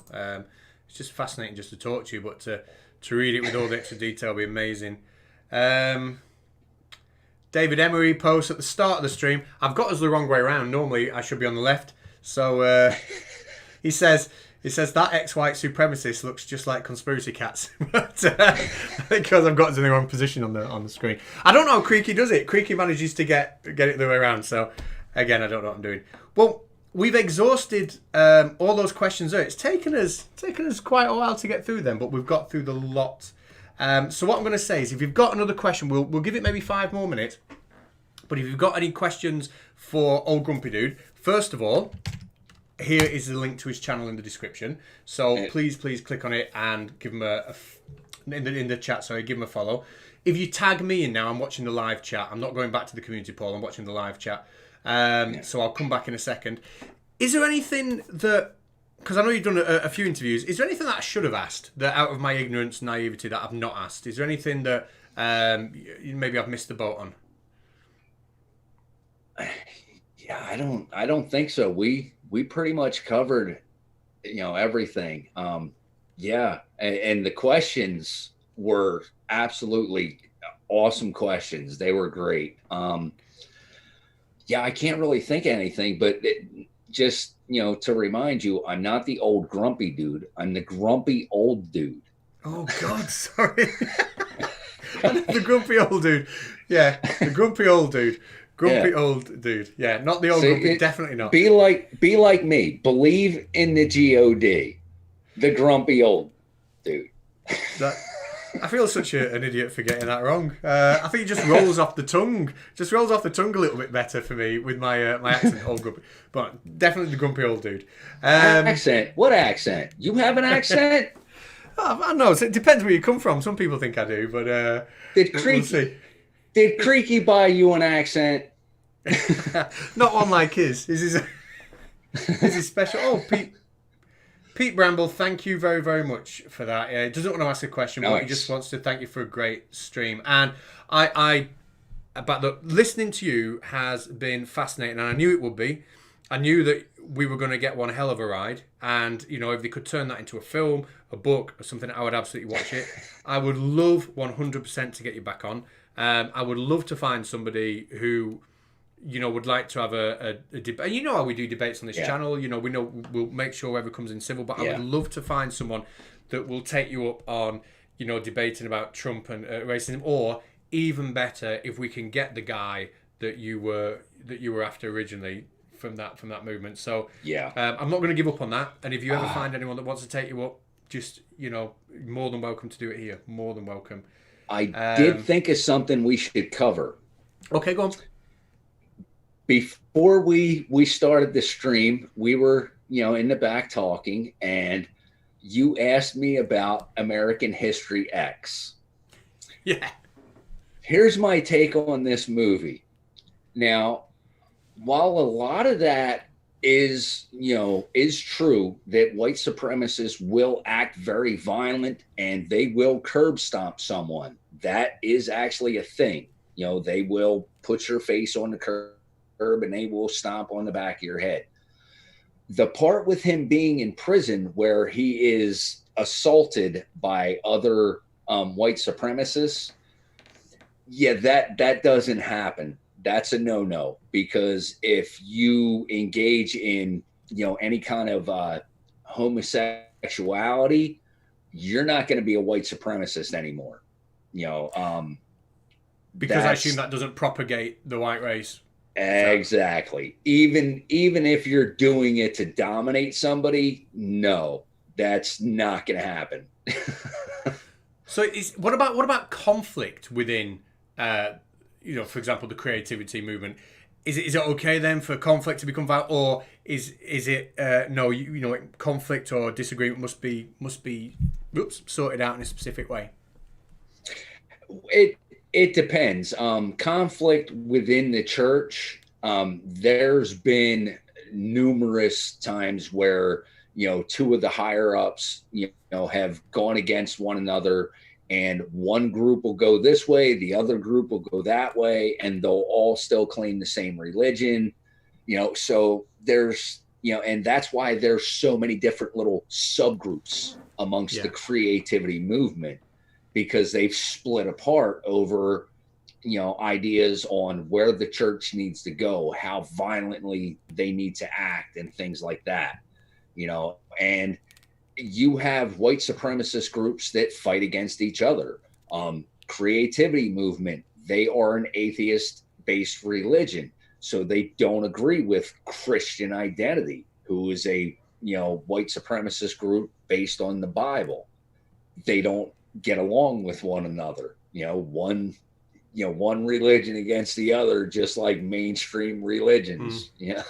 It's just fascinating just to talk to you, but to read it with all the extra detail will be amazing. David Emery posts at the start of the stream, I've got us the wrong way around. Normally I should be on the left. So he says that Ex White Supremacist looks just like Conspiracy Cats. But because I've got us in the wrong position on the screen. I don't know how Creaky does it. Creaky manages to get it the other way around. So again, I don't know what I'm doing. Well, we've exhausted all those questions there. It's taken us quite a while to get through them, but we've got through the lot. So what I'm going to say is, if you've got another question, we'll give it maybe 5 more minutes. But if you've got any questions for Old Grumpy Dude, first of all, here is the link to his channel in the description. So please click on it and give him in the chat. Sorry, give him a follow. If you tag me in now, I'm watching the live chat. I'm not going back to the community poll. I'm watching the live chat. So I'll come back in a second. Is there anything that, because I know you've done a few interviews, is there anything that I should have asked that out of my ignorance, naivety, that I've not asked? Is there anything that maybe I've missed the boat on? Yeah, I don't think so. We pretty much covered, everything. Yeah. And the questions were absolutely awesome questions. They were great. Yeah, I can't really think of anything, but just, to remind you, I'm not the old grumpy dude. I'm the grumpy old dude. Oh, God, sorry. The grumpy old dude. Yeah, the grumpy old dude. Grumpy old dude. Yeah, not the old grumpy. Definitely not. Be like me. Believe in the God. The grumpy old dude. I feel such an idiot for getting that wrong. I think it just rolls off the tongue. Just rolls off the tongue a little bit better for me with my my accent, old grumpy. But definitely the grumpy old dude. Accent? What accent? You have an accent? I know. It depends where you come from. Some people think I do, but we'll see. Did Creaky buy you an accent? Not one like his. His is special. Oh, Pete Bramble, thank you very, very much for that. He doesn't want to ask a question, but he just wants to thank you for a great stream. And listening to you has been fascinating, and I knew it would be. I knew that we were going to get one hell of a ride, and you know, if they could turn that into a film, a book, or something, I would absolutely watch it. I would love 100% to get you back on. I would love to find somebody who, you know, would like to have a debate. You know how we do debates on this channel. You know, we know we'll make sure whoever comes in civil, but I would love to find someone that will take you up on, you know, debating about Trump and racism, or even better, if we can get the guy that you were after originally from that movement. So I'm not going to give up on that. And if you ever find anyone that wants to take you up, just, you know, more than welcome to do it here. More than welcome. I did think of something we should cover. Okay, go on. Before we started the stream, we were, you know, in the back talking, and you asked me about American History X. Yeah. Here's my take on this movie. Now, while a lot of that is true, that white supremacists will act very violent and they will curb stomp someone. That is actually a thing. You know, they will put your face on the curb and they will stomp on the back of your head. The part with him being in prison where he is assaulted by other white supremacists, that doesn't happen. That's a no-no, because if you engage in, you know, any kind of homosexuality, you're not going to be a white supremacist anymore. You know, because I assume that doesn't propagate the white race. Exactly. Even if you're doing it to dominate somebody, no, that's not going to happen. So what about conflict within, you know, for example, the creativity movement? Is it okay then for conflict to become violent, or is it no? You know, conflict or disagreement must be sorted out in a specific way. It depends. Conflict within the church, there's been numerous times where, you know, two of the higher ups, you know, have gone against one another, and one group will go this way, the other group will go that way, and they'll all still claim the same religion. You know, so there's, you know, and that's why there's so many different little subgroups amongst the creativity movement, because they've split apart over, you know, ideas on where the church needs to go, how violently they need to act, and things like that, you know. And you have white supremacist groups that fight against each other. Creativity movement, they are an atheist-based religion, so they don't agree with Christian Identity, who is a, you know, white supremacist group based on the Bible. They don't get along with one another. You know, one religion against the other, just like mainstream religions. Yeah.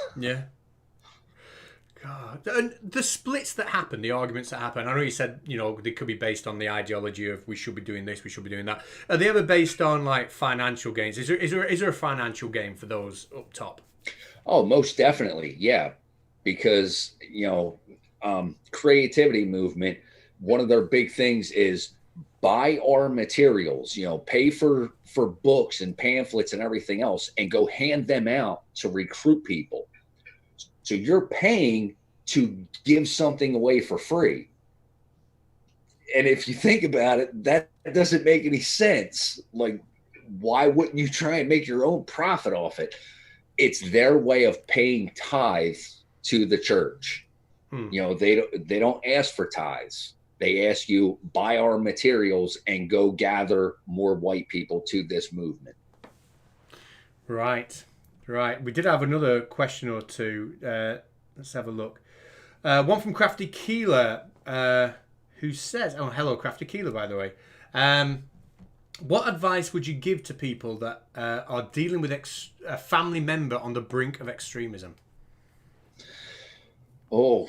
God, and the splits that happen, the arguments that happen. I know you said, you know, they could be based on the ideology of we should be doing this, we should be doing that. Are they ever based on like financial gains? Is there a financial gain for those up top? Oh, most definitely, yeah. Because, you know, creativity movement, one of their big things is buy our materials, you know, pay for books and pamphlets and everything else, and go hand them out to recruit people. So you're paying to give something away for free. And if you think about it, that doesn't make any sense. Like, why wouldn't you try and make your own profit off it? It's their way of paying tithes to the church. You know, they don't ask for tithes. They ask you, buy our materials and go gather more white people to this movement. Right. We did have another question or two. Let's have a look. One from Crafty Keeler, who says, oh, hello, Crafty Keeler, by the way. What advice would you give to people that are dealing with a family member on the brink of extremism? Oh,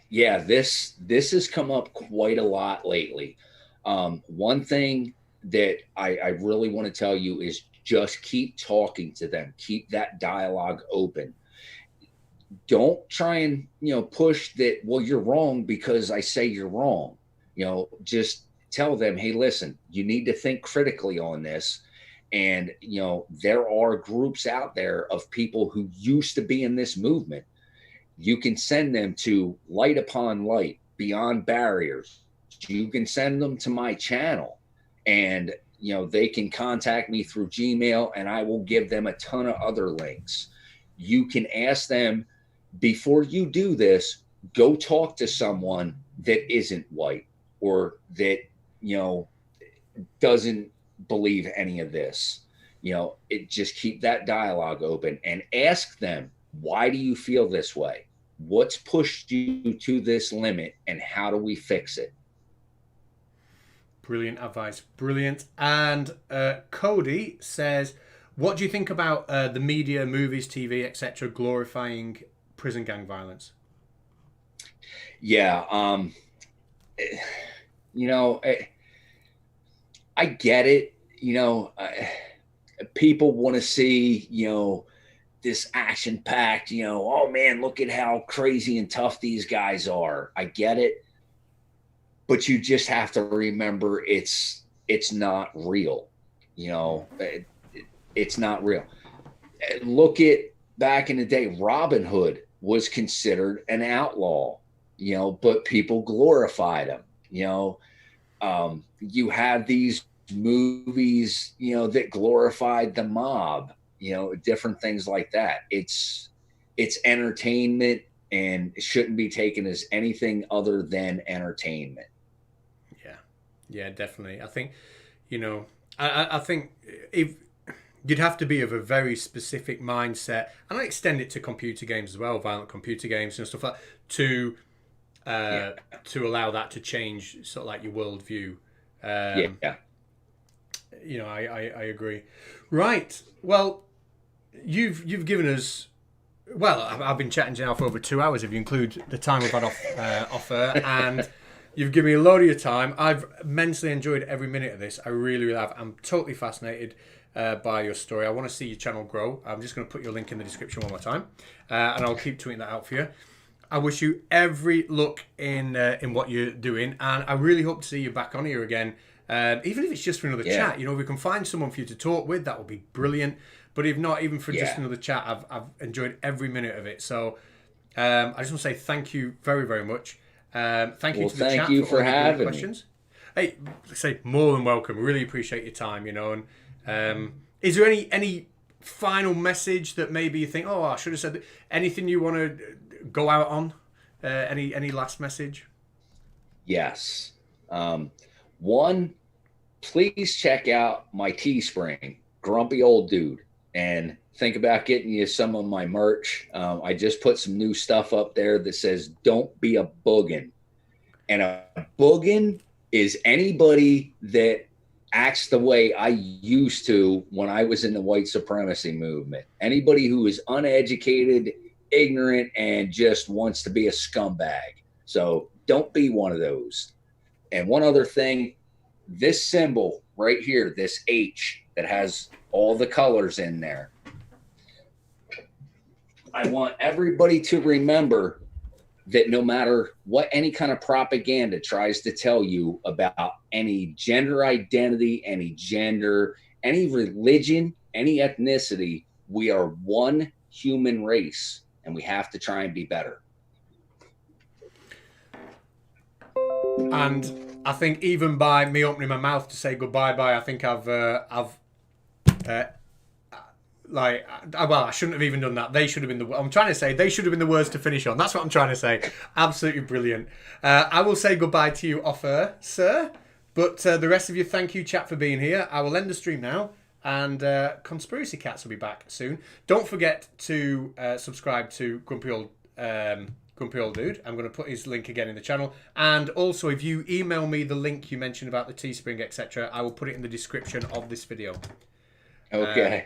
yeah, this has come up quite a lot lately. One thing that I really want to tell you is just keep talking to them. Keep that dialogue open. Don't try and, you know, push that, well, you're wrong because I say you're wrong. You know, just tell them, hey, listen, you need to think critically on this. And, there are groups out there of people who used to be in this movement. You can send them to Light Upon Light, Beyond Barriers. You can send them to my channel, and, they can contact me through Gmail, and I will give them a ton of other links. You can ask them, before you do this, go talk to someone that isn't white or that, doesn't believe any of this. Just keep that dialogue open and ask them, why do you feel this way? What's pushed you to this limit, and how do we fix it? Brilliant advice. Brilliant. And Cody says, what do you think about the media, movies, TV, etc., glorifying prison gang violence? Yeah. I get it. People want to see, this action packed, oh man, look at how crazy and tough these guys are. I get it. But you just have to remember it's not real. It's not real. Look at back in the day, Robin Hood was considered an outlaw, but people glorified him. You have these movies, that glorified the mob, different things like that. It's entertainment, and it shouldn't be taken as anything other than entertainment. Yeah, definitely. I think, I think if you'd have to be of a very specific mindset, and I extend it to computer games as well, violent computer games and stuff like that, to allow that to change sort of like your worldview. I agree. Right. Well, you've given us. Well, I've been chatting now for over 2 hours if you include the time we've had off air, and you've given me a load of your time. I've immensely enjoyed every minute of this. I really, really have. I'm totally fascinated by your story. I want to see your channel grow. I'm just going to put your link in the description one more time, and I'll keep tweeting that out for you. I wish you every luck in what you're doing, and I really hope to see you back on here again. Even if it's just for another chat, if we can find someone for you to talk with, that would be brilliant. But if not, even for just another chat, I've enjoyed every minute of it. So I just want to say thank you very, very much. Thank you to the chat. Thank you for having questions. Me. Hey, say more than welcome. Really appreciate your time. And is there any final message that maybe you think, oh, I should have said that? Anything you want to go out on? Any last message? Yes. One, please check out my Teespring, Grumpy Old Dude, and think about getting you some of my merch. I just put some new stuff up there that says, don't be a boogin. And a boogin is anybody that acts the way I used to when I was in the white supremacy movement. Anybody who is uneducated, ignorant, and just wants to be a scumbag. So don't be one of those. And one other thing, this symbol right here, this H that has all the colors in there, I want everybody to remember that no matter what any kind of propaganda tries to tell you about any gender identity, any gender, any religion, any ethnicity, we are one human race, and we have to try and be better. And I think even by me opening my mouth to say goodbye, I think I shouldn't have even done that. They should have been I'm trying to say they should have been the words to finish on. That's what I'm trying to say. Absolutely brilliant. I will say goodbye to you off air, sir. But the rest of you, thank you, chat, for being here. I will end the stream now, and Conspiracy Cats will be back soon. Don't forget to subscribe to Grumpy Old Dude. I'm going to put his link again in the channel. And also, if you email me the link you mentioned about the Teespring, etc., I will put it in the description of this video. Okay.